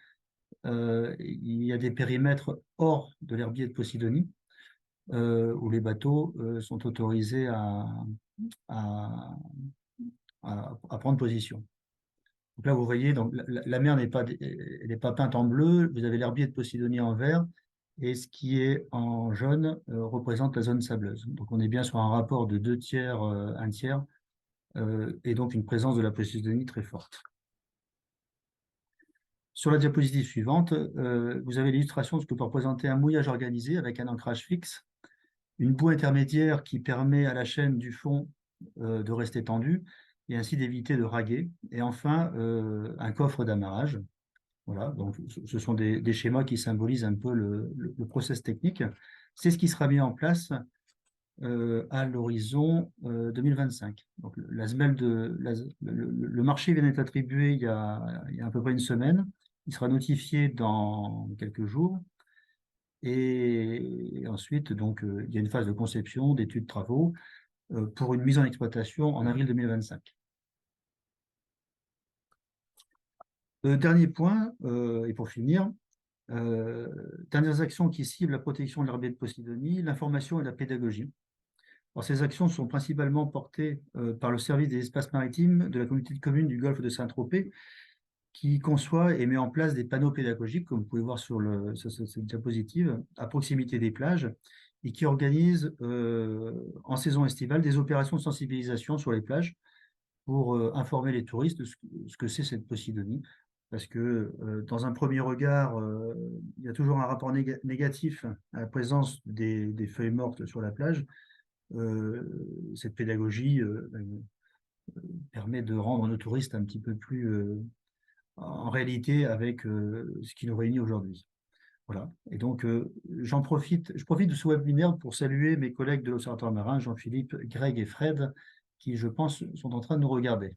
il y a des périmètres hors de l'herbier de Posidonie où les bateaux sont autorisés à prendre position. Donc là, vous voyez, donc, la mer n'est pas peinte en bleu, vous avez l'herbier de Posidonie en vert, et ce qui est en jaune représente la zone sableuse. Donc on est bien sur un rapport de 2 tiers, 1 tiers, et donc une présence de la Posidonie très forte. Sur la diapositive suivante, vous avez l'illustration de ce que peut représenter un mouillage organisé avec un ancrage fixe, une boue intermédiaire qui permet à la chaîne du fond de rester tendue et ainsi d'éviter de raguer, et enfin un coffre d'amarrage. Voilà, donc ce sont des schémas qui symbolisent un peu le process technique. C'est ce qui sera mis en place à l'horizon 2025. Donc, le marché vient d'être attribué il y a à peu près une semaine. Il sera notifié dans quelques jours. Et ensuite, donc, il y a une phase de conception, d'études, de travaux pour une mise en exploitation en avril 2025. Dernier point, et pour finir, dernières actions qui ciblent la protection de l'herbier de Posidonie, l'information et la pédagogie. Alors, ces actions sont principalement portées par le service des espaces maritimes de la communauté de communes du golfe de Saint-Tropez, qui conçoit et met en place des panneaux pédagogiques, comme vous pouvez voir sur cette diapositive, à proximité des plages, et qui organise en saison estivale des opérations de sensibilisation sur les plages pour informer les touristes de ce que c'est cette Posidonie. Parce que dans un premier regard, il y a toujours un rapport négatif à la présence des feuilles mortes sur la plage. Cette pédagogie permet de rendre nos touristes un petit peu plus en réalité avec ce qui nous réunit aujourd'hui. Voilà. Et donc, je profite de ce webinaire pour saluer mes collègues de l'Observatoire marin, Jean-Philippe, Greg et Fred, qui, je pense, sont en train de nous regarder.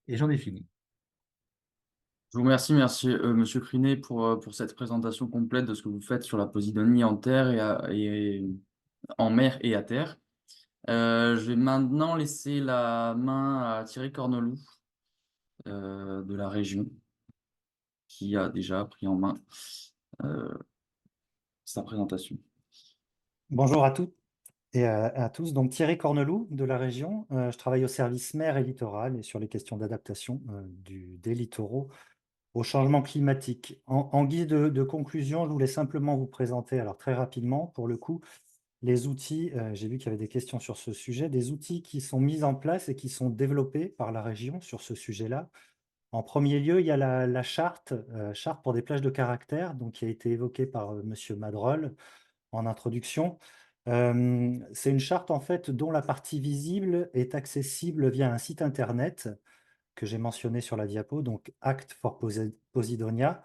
Et j'en ai fini. Je vous remercie, Monsieur Crinet, pour cette présentation complète de ce que vous faites sur la Posidonie en terre et en mer et à terre. Je vais maintenant laisser la main à Thierry Corneloup de la région, qui a déjà pris en main sa présentation. Bonjour à toutes et à tous. Donc Thierry Corneloup de la région. Je travaille au service mer et littoral et sur les questions d'adaptation des littoraux au changement climatique. En guise de conclusion, je voulais simplement vous présenter, alors très rapidement pour le coup, les outils, j'ai vu qu'il y avait des questions sur ce sujet, des outils qui sont mis en place et qui sont développés par la région sur ce sujet-là. En premier lieu, il y a la charte pour des plages de caractère, donc, qui a été évoquée par Monsieur Madrol en introduction. C'est une charte en fait dont la partie visible est accessible via un site internet que j'ai mentionné sur la diapo, donc Act for Posidonia.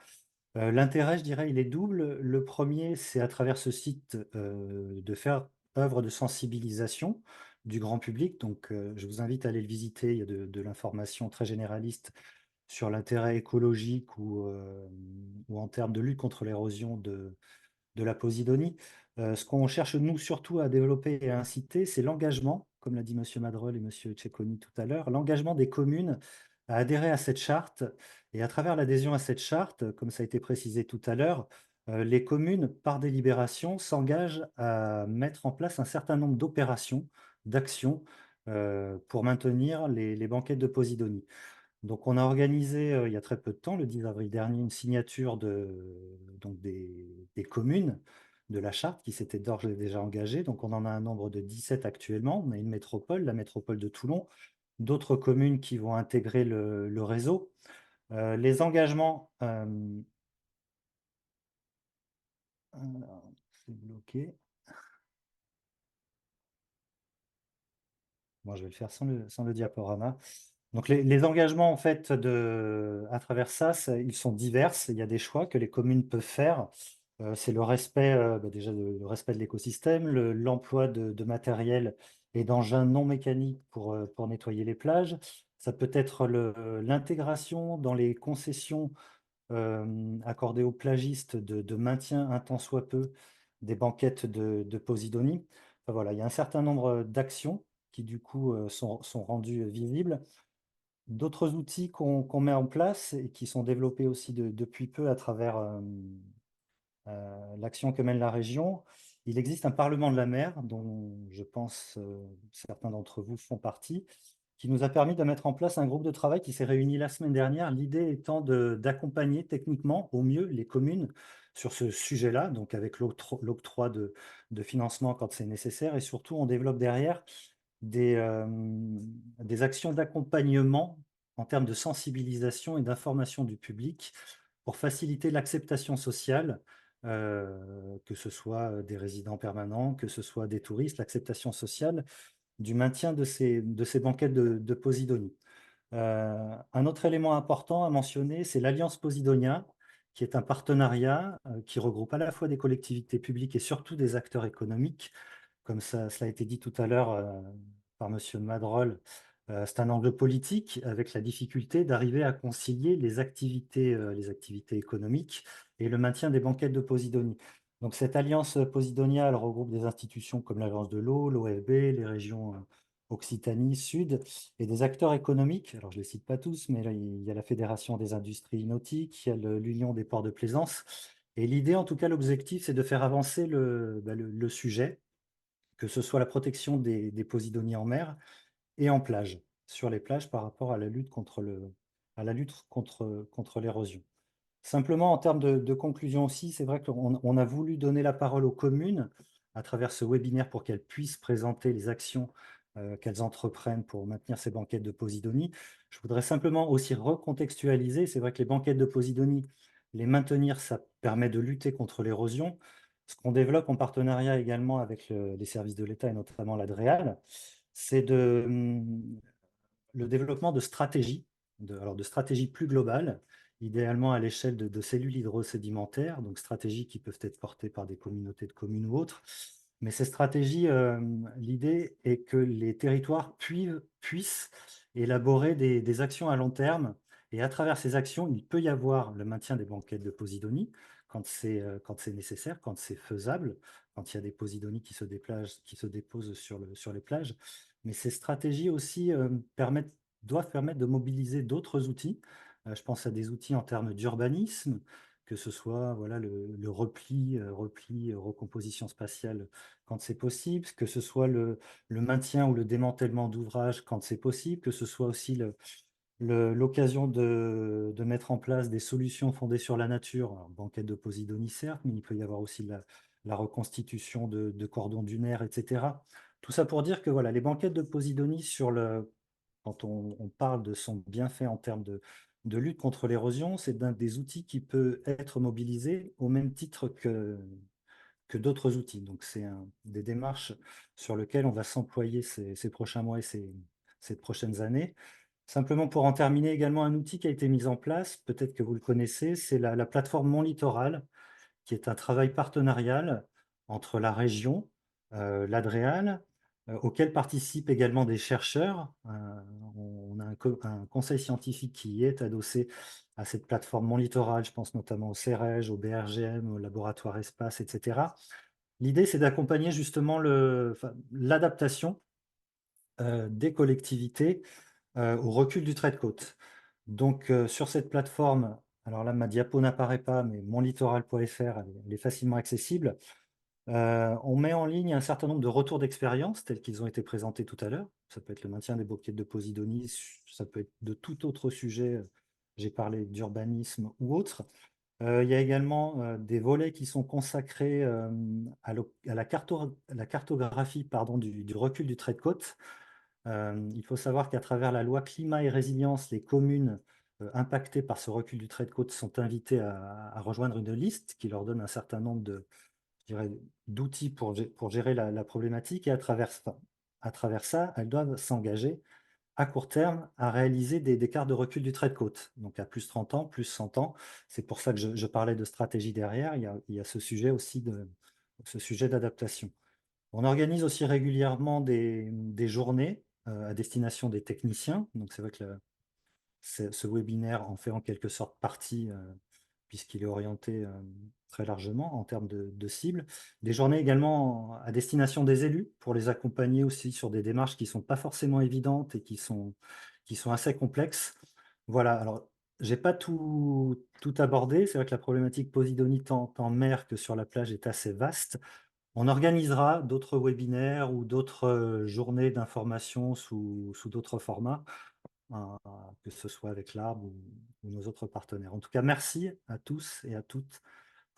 L'intérêt, je dirais, il est double. Le premier, c'est à travers ce site de faire œuvre de sensibilisation du grand public. Donc, je vous invite à aller le visiter. Il y a de l'information très généraliste sur l'intérêt écologique ou en termes de lutte contre l'érosion de la Posidonie. Ce qu'on cherche, nous, surtout à développer et à inciter, c'est l'engagement, comme l'a dit M. Madrol et M. Cecconi tout à l'heure, l'engagement des communes à adhérer à cette charte. Et à travers l'adhésion à cette charte, comme ça a été précisé tout à l'heure, les communes, par délibération, s'engagent à mettre en place un certain nombre d'opérations, d'actions, pour maintenir les banquettes de Posidonie. Donc, on a organisé, il y a très peu de temps, le 10 avril dernier, une signature donc des communes de la charte qui s'étaient d'ores et déjà engagées. Donc, on en a un nombre de 17 actuellement. On a une métropole, la métropole de Toulon, d'autres communes qui vont intégrer le réseau. Les engagements... c'est bloqué. Moi, je vais le faire sans le diaporama. Donc, les engagements, en fait, à travers ça, ils sont divers. Il y a des choix que les communes peuvent faire. C'est le respect, déjà, le respect de l'écosystème, l'emploi de matériel et d'engins non mécaniques pour nettoyer les plages. Ça peut être l'intégration dans les concessions accordées aux plagistes de maintien un tant soit peu des banquettes de Posidonie. Enfin, voilà, il y a un certain nombre d'actions qui, du coup, sont rendues visibles. D'autres outils qu'on met en place et qui sont développés aussi depuis peu à travers l'action que mène la région. Il existe un Parlement de la mer, dont je pense certains d'entre vous font partie, qui nous a permis de mettre en place un groupe de travail qui s'est réuni la semaine dernière. L'idée étant d'accompagner techniquement au mieux les communes sur ce sujet-là, donc avec l'octroi de financement quand c'est nécessaire. Et surtout, on développe derrière des actions d'accompagnement en termes de sensibilisation et d'information du public pour faciliter l'acceptation sociale, que ce soit des résidents permanents, que ce soit des touristes, l'acceptation sociale du maintien de ces banquettes de Posidonie. Un autre élément important à mentionner, c'est l'Alliance Posidonia, qui est un partenariat qui regroupe à la fois des collectivités publiques et surtout des acteurs économiques. Comme cela a été dit tout à l'heure par Monsieur Madrol, c'est un enjeu politique avec la difficulté d'arriver à concilier les activités économiques et le maintien des banquettes de Posidonie. Donc cette alliance Posidonia, elle regroupe des institutions comme l'Agence de l'eau, l'OFB, les régions Occitanie, Sud, et des acteurs économiques. Alors je ne les cite pas tous, mais là, il y a la Fédération des industries nautiques, il y a l'Union des ports de plaisance. Et l'idée, en tout cas, l'objectif, c'est de faire avancer le sujet, que ce soit la protection des posidonies en mer et en plage, sur les plages par rapport à la lutte contre l'érosion. Simplement, en termes de conclusion aussi, c'est vrai qu'on a voulu donner la parole aux communes à travers ce webinaire pour qu'elles puissent présenter les actions qu'elles entreprennent pour maintenir ces banquettes de Posidonie. Je voudrais simplement aussi recontextualiser. C'est vrai que les banquettes de Posidonie, les maintenir, ça permet de lutter contre l'érosion. Ce qu'on développe en partenariat également avec les services de l'État et notamment l'ADREAL, c'est le développement de stratégies, de stratégies plus globales, idéalement à l'échelle de cellules hydrosédimentaires, donc stratégies qui peuvent être portées par des communautés de communes ou autres. Mais ces stratégies, l'idée est que les territoires puissent élaborer des actions à long terme. Et à travers ces actions, il peut y avoir le maintien des banquettes de Posidonie quand c'est nécessaire, quand c'est faisable, quand il y a des Posidonies qui se déposent sur les plages. Mais ces stratégies aussi doivent permettre de mobiliser d'autres outils. Je pense à des outils en termes d'urbanisme, que ce soit voilà, le repli, recomposition spatiale quand c'est possible, que ce soit le maintien ou le démantèlement d'ouvrages quand c'est possible, que ce soit aussi l'occasion de mettre en place des solutions fondées sur la nature, alors, banquette de Posidonie certes, mais il peut y avoir aussi la reconstitution de cordons dunaires, etc. Tout ça pour dire que voilà, les banquettes de Posidonie, quand on parle de son bienfait en termes de lutte contre l'érosion, c'est des outils qui peut être mobilisé au même titre que d'autres outils. Donc c'est des démarches sur lesquelles on va s'employer ces prochains mois et ces prochaines années. Simplement pour en terminer, également un outil qui a été mis en place, peut-être que vous le connaissez, c'est la plateforme Mon Littoral, qui est un travail partenarial entre la région, l'Adréal, auquel participent également des chercheurs. On a un conseil scientifique qui est adossé à cette plateforme Mon Littoral, je pense notamment au CEREG, au BRGM, au laboratoire Espace, etc. L'idée, c'est d'accompagner justement l'adaptation des collectivités au recul du trait de côte. Donc, sur cette plateforme, alors là, ma diapo n'apparaît pas, mais monlittoral.fr, elle est facilement accessible. On met en ligne un certain nombre de retours d'expérience tels qu'ils ont été présentés tout à l'heure. Ça peut être le maintien des banquettes de Posidonie, ça peut être de tout autre sujet. J'ai parlé d'urbanisme ou autre. Il y a également des volets qui sont consacrés à la cartographie du recul du trait de côte. Il faut savoir qu'à travers la loi climat et résilience, les communes impactées par ce recul du trait de côte sont invitées à rejoindre une liste qui leur donne un certain nombre d'outils pour gérer la problématique. Et à travers ça, elles doivent s'engager à court terme à réaliser des cartes de recul du trait de côte. Donc à plus 30 ans, plus 100 ans. C'est pour ça que je parlais de stratégie derrière. Il y a ce sujet aussi ce sujet d'adaptation. On organise aussi régulièrement des journées à destination des techniciens. Donc c'est vrai que ce webinaire en fait en quelque sorte partie, puisqu'il est orienté très largement en termes de cibles. Des journées également à destination des élus, pour les accompagner aussi sur des démarches qui ne sont pas forcément évidentes et qui sont assez complexes. Voilà, alors j'ai pas tout abordé. C'est vrai que la problématique Posidonie tant en mer que sur la plage est assez vaste. On organisera d'autres webinaires ou d'autres journées d'information sous d'autres formats, que ce soit avec l'Arbre ou nos autres partenaires. En tout cas, merci à tous et à toutes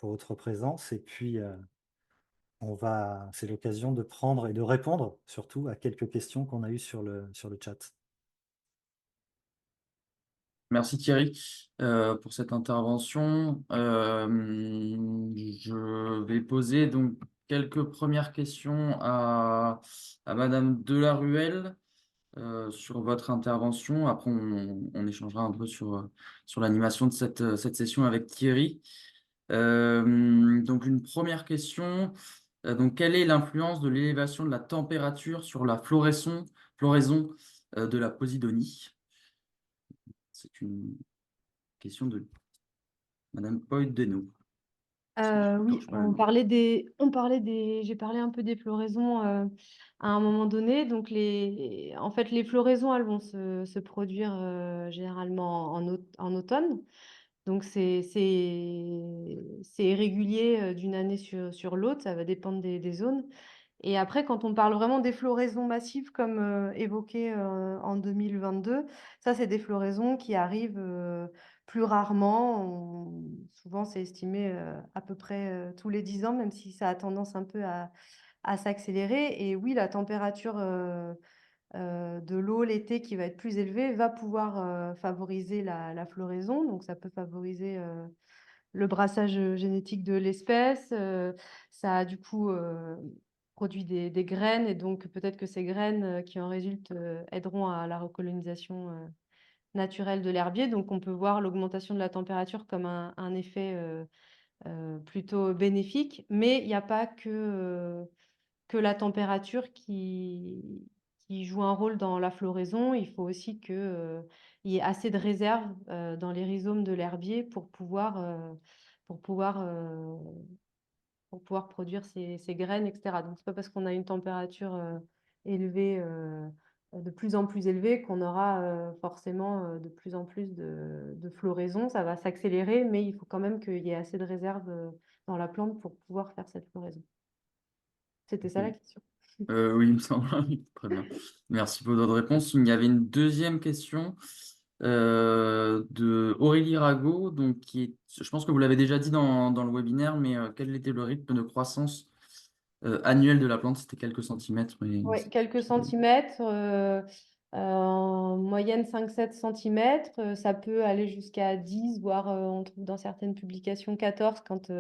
pour votre présence. Et puis, c'est l'occasion de prendre et de répondre surtout à quelques questions qu'on a eues sur le chat. Merci Thierry pour cette intervention. Je vais poser donc quelques premières questions à Madame Delaruelle sur votre intervention. Après, on échangera un peu sur l'animation de cette session avec Thierry. Donc, une première question. Donc, quelle est l'influence de l'élévation de la température sur la floraison de la Posidonie? C'est une question de Madame Poy-Deneau. Oui, j'ai parlé un peu des floraisons à un moment donné. Donc, en fait, les floraisons, elles vont se produire généralement en automne. Donc, c'est irrégulier d'une année sur l'autre. Ça va dépendre des zones. Et après, quand on parle vraiment des floraisons massives, comme évoqué en 2022, ça, c'est des floraisons qui arrivent plus rarement. Souvent, c'est estimé à peu près tous les 10 ans, même si ça a tendance un peu à s'accélérer. Et oui, la température de l'eau l'été qui va être plus élevée va pouvoir favoriser la floraison. Donc, ça peut favoriser le brassage génétique de l'espèce. Ça a du coup produit des graines et donc peut-être que ces graines qui en résultent aideront à la recolonisation naturelle de l'herbier. Donc on peut voir l'augmentation de la température comme un effet plutôt bénéfique, mais il n'y a pas que la température qui joue un rôle dans la floraison. Il faut aussi qu'il y ait assez de réserves dans les rhizomes de l'herbier pour pouvoir, euh, pour pouvoir produire ces graines, etc. Donc, ce n'est pas parce qu'on a une température élevée, de plus en plus élevée, qu'on aura forcément de plus en plus de floraison. Ça va s'accélérer, mais il faut quand même qu'il y ait assez de réserves dans la plante pour pouvoir faire cette floraison. C'était ça la question. Oui, il me semble. Oui, très bien. Merci pour votre réponse. Il y avait une deuxième question de Aurélie Rago, donc je pense que vous l'avez déjà dit dans le webinaire, mais quel était le rythme de croissance annuel de la plante? C'était quelques centimètres. Mais Oui, quelques centimètres, en moyenne 5-7 centimètres. Ça peut aller jusqu'à 10, voire on trouve dans certaines publications 14 quand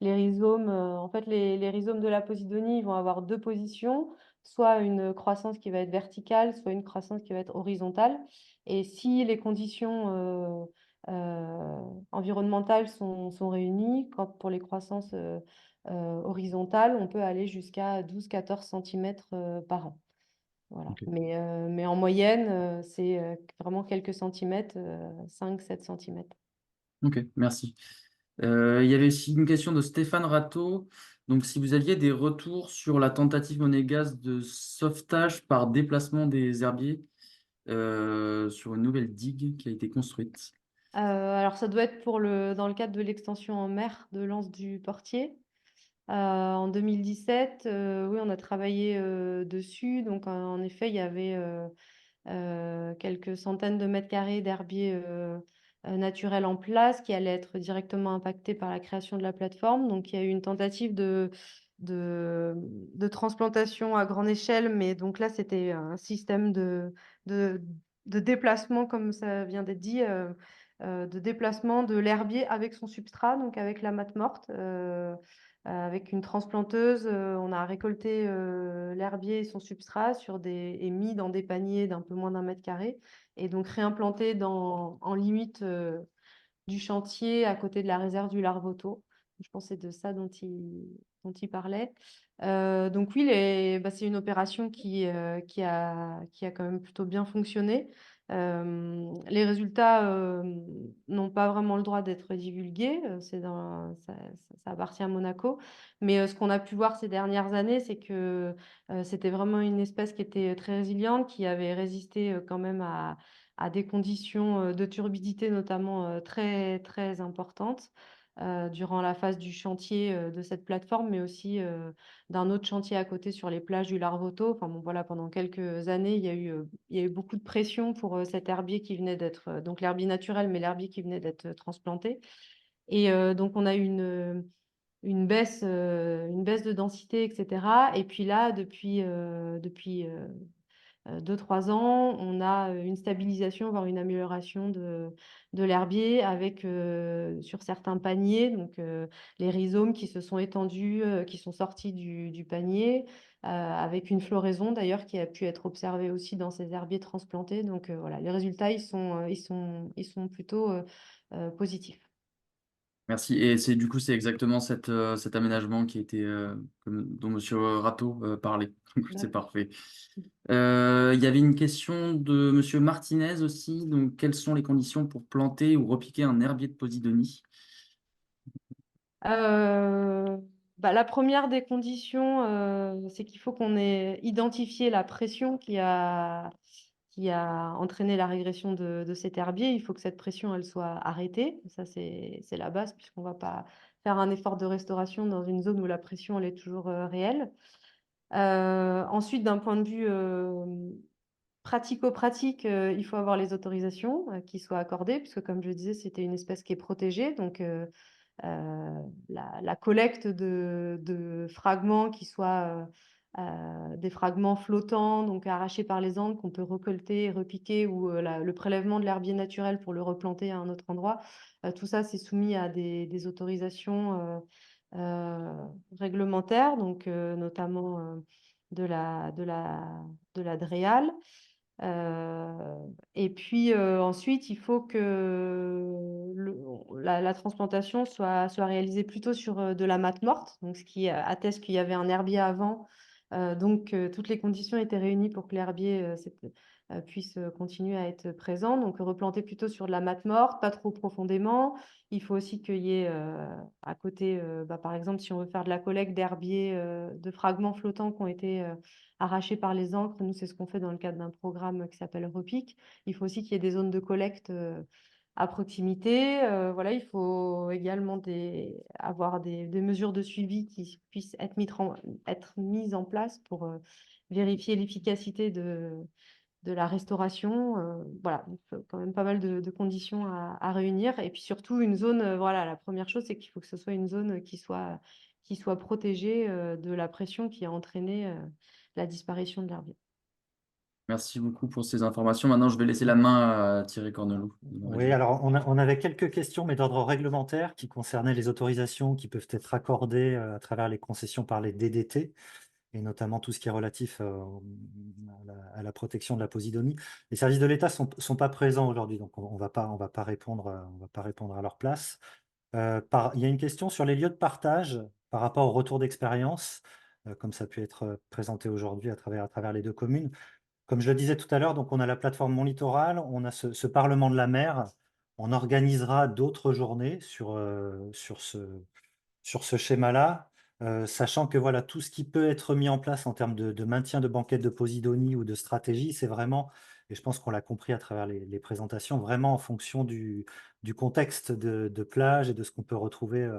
les rhizomes, en fait, les rhizomes de la Posidonie vont avoir deux positions, soit une croissance qui va être verticale, soit une croissance qui va être horizontale. Et si les conditions environnementales sont réunies, quand pour les croissances horizontale, on peut aller jusqu'à 12-14 cm par an. Voilà. Ok. Mais en moyenne, c'est vraiment quelques centimètres, 5-7 cm. Ok, merci. Il y avait aussi une question de Stéphane Rateau. Donc, si vous aviez des retours sur la tentative monégasque de sauvetage par déplacement des herbiers sur une nouvelle digue qui a été construite. Alors, ça doit être dans le cadre de l'extension en mer de l'Anse du Portier. En 2017, oui, on a travaillé dessus. Donc, en effet, il y avait quelques centaines de mètres carrés d'herbiers naturels en place qui allaient être directement impactés par la création de la plateforme. Donc, il y a eu une tentative de transplantation à grande échelle, mais donc là, c'était un système de, de déplacement, comme ça vient d'être dit, de déplacement de l'herbier avec son substrat, donc avec la mate morte. Avec une transplanteuse, on a récolté l'herbier et son substrat et mis dans des paniers d'un peu moins d'1 m², et donc réimplanté en limite du chantier à côté de la réserve du Larvoto. Je pense que c'est de ça dont il parlait. Donc oui, c'est une opération qui a quand même plutôt bien fonctionné. Les résultats n'ont pas vraiment le droit d'être divulgués, ça appartient à Monaco. Mais ce qu'on a pu voir ces dernières années, c'est que c'était vraiment une espèce qui était très résiliente, qui avait résisté quand même à des conditions de turbidité notamment très, très importantes durant la phase du chantier de cette plateforme, mais aussi d'un autre chantier à côté sur les plages du Larvoto. Enfin bon, voilà, pendant quelques années, il y a eu beaucoup de pression pour cet herbier qui venait d'être, donc l'herbier naturel, mais l'herbier qui venait d'être transplanté. Et donc, on a une baisse de densité, etc. Et puis là, depuis 2-3 ans, on a une stabilisation, voire une amélioration de l'herbier avec sur certains paniers, donc les rhizomes qui se sont étendus, qui sont sortis du panier, avec une floraison d'ailleurs qui a pu être observée aussi dans ces herbiers transplantés. Donc voilà, les résultats, ils sont plutôt positifs. Merci. Et du coup, c'est exactement cet aménagement qui était, dont Monsieur Rateau parlait. Donc, c'est D'accord. parfait. Il y avait une question de Monsieur Martinez aussi. Donc, quelles sont les conditions pour planter ou repiquer un herbier de Posidonie? La première des conditions, c'est qu'il faut qu'on ait identifié la pression qui a entraîné la régression de cet herbier. Il faut que cette pression, elle soit arrêtée. Ça, c'est la base, puisqu'on ne va pas faire un effort de restauration dans une zone où la pression, elle est toujours réelle. Ensuite, d'un point de vue pratico-pratique, il faut avoir les autorisations qui soient accordées, puisque comme je le disais, c'était une espèce qui est protégée. Donc, la collecte de fragments qui soient des fragments flottants, donc arrachés par les ants, qu'on peut recolter et repiquer, ou le prélèvement de l'herbier naturel pour le replanter à un autre endroit, tout ça, c'est soumis à des autorisations réglementaires, donc notamment de la DREAL. Et puis ensuite, il faut que la transplantation soit réalisée plutôt sur de la matte morte, donc ce qui atteste qu'il y avait un herbier avant. Donc toutes les conditions étaient réunies pour que l'herbier puisse continuer à être présent. Donc replanter plutôt sur de la matte morte, pas trop profondément. Il faut aussi qu'il y ait à côté, par exemple, si on veut faire de la collecte d'herbiers, de fragments flottants qui ont été arrachés par les encres. Nous, c'est ce qu'on fait dans le cadre d'un programme qui s'appelle Repic. Il faut aussi qu'il y ait des zones de collecte à proximité. Voilà, il faut également avoir des mesures de suivi qui puissent être mises en place pour vérifier l'efficacité de la restauration. Voilà, donc, quand même pas mal de conditions à réunir. Et puis surtout, une zone, voilà, la première chose, c'est qu'il faut que ce soit une zone qui soit protégée de la pression qui a entraîné la disparition de l'herbier. Merci beaucoup pour ces informations. Maintenant, je vais laisser la main à Thierry Corneloup. Oui, alors on avait quelques questions, mais d'ordre réglementaire, qui concernaient les autorisations qui peuvent être accordées à travers les concessions par les DDT, et notamment tout ce qui est relatif à la protection de la Posidonie. Les services de l'État sont pas présents aujourd'hui, donc on va pas répondre à leur place. Il y a une question sur les lieux de partage par rapport au retour d'expérience, comme ça a pu être présenté aujourd'hui à travers les deux communes. Comme je le disais tout à l'heure, donc on a la plateforme Mon Littoral, on a ce Parlement de la mer. On organisera d'autres journées sur ce schéma-là, sachant que voilà, tout ce qui peut être mis en place en termes de maintien de banquettes de Posidonie ou de stratégie, c'est vraiment, et je pense qu'on l'a compris à travers les présentations, vraiment en fonction du contexte de plage et de ce qu'on peut retrouver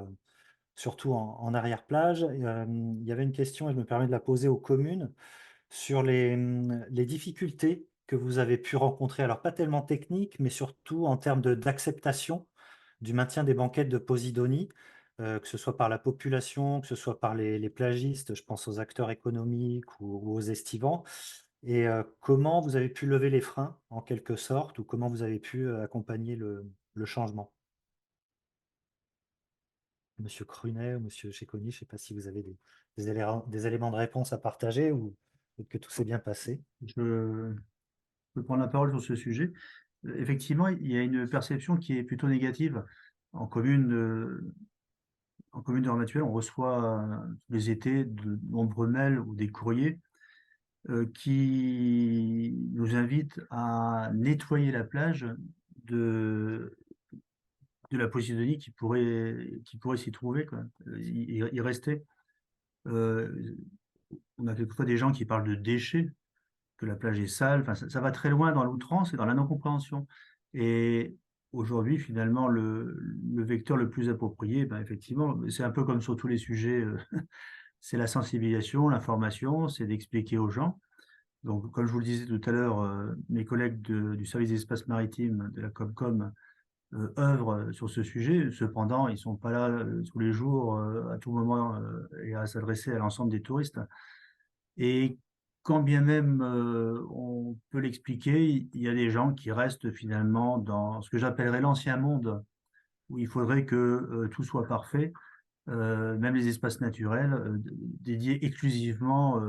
surtout en arrière-plage. Il y avait une question, et je me permets de la poser aux communes, sur les difficultés que vous avez pu rencontrer, alors pas tellement techniques, mais surtout en termes d'acceptation du maintien des banquettes de Posidonie, que ce soit par la population, que ce soit par les plagistes, je pense aux acteurs économiques ou aux estivants, et comment vous avez pu lever les freins, en quelque sorte, ou comment vous avez pu accompagner le changement. Monsieur Crunet ou Monsieur Checconi, je ne sais pas si vous avez des éléments de réponse à partager ou que tout s'est bien passé. Je peux prendre la parole sur ce sujet. Effectivement, il y a une perception qui est plutôt négative. En commune de Ramatuelle, on reçoit tous les étés de nombreux mails ou des courriers qui nous invitent à nettoyer la plage de la Posidonie qui pourrait s'y trouver, quoi, y rester. On a quelquefois des gens qui parlent de déchets, que la plage est sale. Enfin, ça va très loin dans l'outrance et dans la non-compréhension. Et aujourd'hui, finalement, le vecteur le plus approprié, ben, effectivement, c'est un peu comme sur tous les sujets, c'est la sensibilisation, l'information, c'est d'expliquer aux gens. Donc, comme je vous le disais tout à l'heure, mes collègues du service des espaces maritimes de la Comcom œuvrent sur ce sujet. Cependant, ils ne sont pas là tous les jours, à tout moment, et à s'adresser à l'ensemble des touristes. Et quand bien même on peut l'expliquer, il y a des gens qui restent finalement dans ce que j'appellerais l'ancien monde, où il faudrait que tout soit parfait, même les espaces naturels, dédiés exclusivement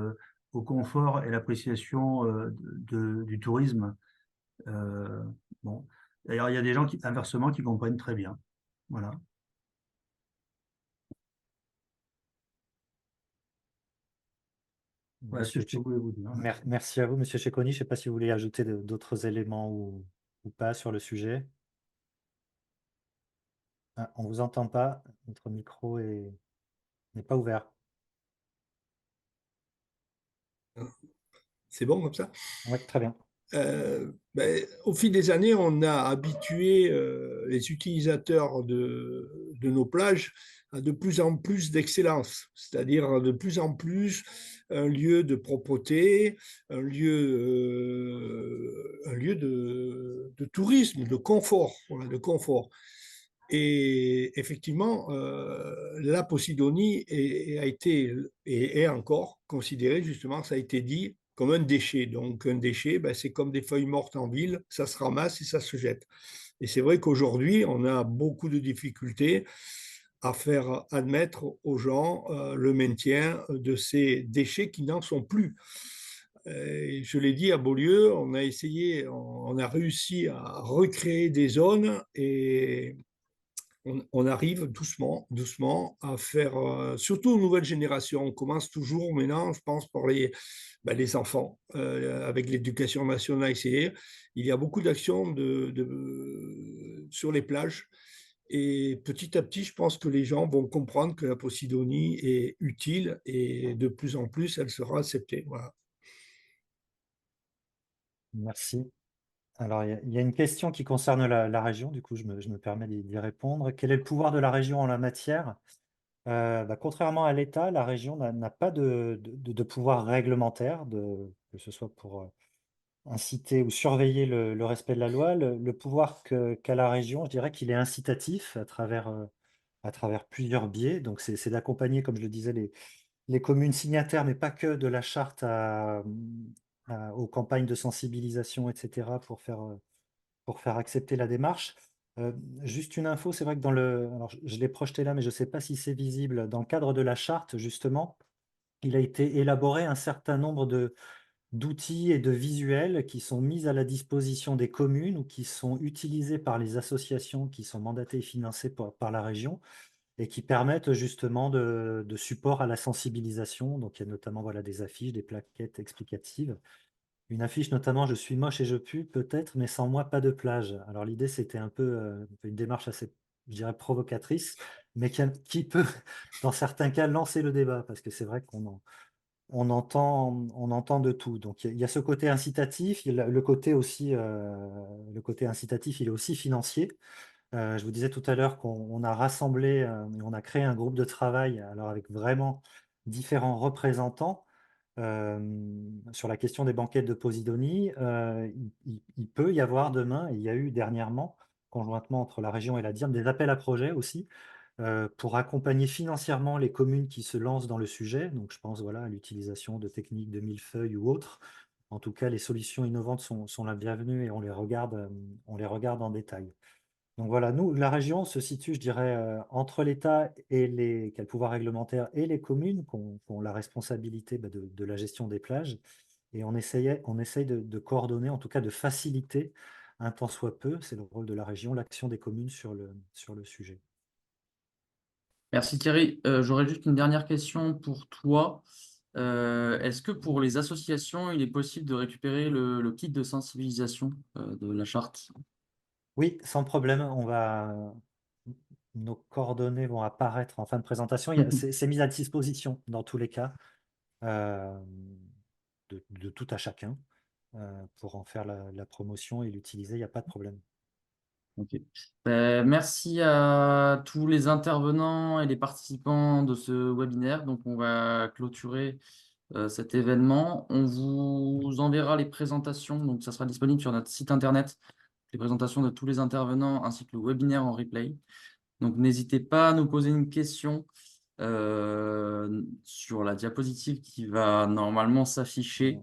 au confort et l'appréciation du tourisme. Euh, bon. D'ailleurs, il y a des gens qui, inversement, qui comprennent très bien. Voilà. Voilà ce que je pouvais vous dire. Merci à vous, Monsieur Cecconi. Je ne sais pas si vous voulez ajouter d'autres éléments ou pas sur le sujet. Ah, on ne vous entend pas. Votre micro n'est pas ouvert. C'est bon comme ça? Oui, très bien. Au fil des années, on a habitué les utilisateurs de nos plages à de plus en plus d'excellence, c'est-à-dire de plus en plus un lieu de propreté, un lieu de tourisme, de confort, voilà, de confort. Et effectivement, la Posidonie a été et est encore considérée, justement, ça a été dit, comme un déchet. Donc, un déchet, ben, c'est comme des feuilles mortes en ville, ça se ramasse et ça se jette. Et c'est vrai qu'aujourd'hui, on a beaucoup de difficultés à faire admettre aux gens le maintien de ces déchets qui n'en sont plus. Je l'ai dit à Beaulieu, on a essayé, on a réussi à recréer des zones et on arrive doucement, doucement à faire, surtout aux nouvelles générations. On commence toujours maintenant, je pense, par les enfants, avec l'éducation nationale, etc. Il y a beaucoup d'actions sur les plages. Et petit à petit, je pense que les gens vont comprendre que la Posidonie est utile et de plus en plus, elle sera acceptée. Voilà. Merci. Alors, il y a une question qui concerne la région. Du coup, je me permets d'y répondre. Quel est le pouvoir de la région en la matière? Contrairement à l'État, la région n'a pas de pouvoir réglementaire, que ce soit pour inciter ou surveiller le respect de la loi. Le pouvoir qu'a la région, je dirais qu'il est incitatif à travers plusieurs biais. Donc, c'est d'accompagner, comme je le disais, les communes signataires, mais pas que de la charte aux campagnes de sensibilisation, etc., pour faire accepter la démarche. Juste une info, c'est vrai que alors je l'ai projeté là, mais je ne sais pas si c'est visible, dans le cadre de la charte, justement, il a été élaboré un certain nombre d'outils et de visuels qui sont mis à la disposition des communes ou qui sont utilisés par les associations qui sont mandatées et financées par la région et qui permettent justement de support à la sensibilisation. Donc il y a notamment voilà, des affiches, des plaquettes explicatives. Une affiche notamment «Je suis moche et je pue» peut-être, mais sans moi pas de plage. Alors l'idée c'était un peu une démarche assez, je dirais, provocatrice, mais qui peut dans certains cas lancer le débat, parce que c'est vrai on entend de tout. Donc il y a ce côté incitatif, il y a le côté aussi, le côté incitatif, il est aussi financier. Je vous disais tout à l'heure qu'on a rassemblé, et on a créé un groupe de travail, alors avec vraiment différents représentants sur la question des banquettes de Posidonie. Il peut y avoir demain, et il y a eu dernièrement, conjointement entre la région et la DIRM, des appels à projets aussi pour accompagner financièrement les communes qui se lancent dans le sujet. Donc je pense voilà, à l'utilisation de techniques de millefeuille ou autres. En tout cas, les solutions innovantes sont la bienvenue et on les regarde en détail. Donc voilà, nous, la région se situe, je dirais, entre l'État qui a le pouvoir réglementaire et les communes qui ont la responsabilité de la gestion des plages. Et on essaye de coordonner, en tout cas de faciliter un tant soit peu, c'est le rôle de la région, l'action des communes sur le sujet. Merci Thierry. J'aurais juste une dernière question pour toi. Est-ce que pour les associations, il est possible de récupérer le kit de sensibilisation de la charte? Oui, sans problème, nos coordonnées vont apparaître en fin de présentation. C'est mis à disposition dans tous les cas euh, de tout à chacun pour en faire la promotion et l'utiliser, il n'y a pas de problème. Ok. Merci à tous les intervenants et les participants de ce webinaire. Donc, on va clôturer cet événement. On vous enverra les présentations. Donc, ça sera disponible sur notre site internet les présentations de tous les intervenants ainsi que le webinaire en replay. Donc, n'hésitez pas à nous poser une question sur la diapositive qui va normalement s'afficher.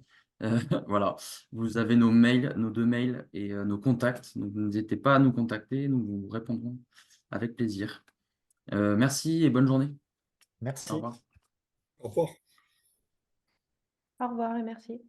Voilà, vous avez nos mails, nos 2 mails et nos contacts. Donc, n'hésitez pas à nous contacter, nous vous répondrons avec plaisir. Merci et bonne journée. Merci. Au revoir. Au revoir. Au revoir et merci.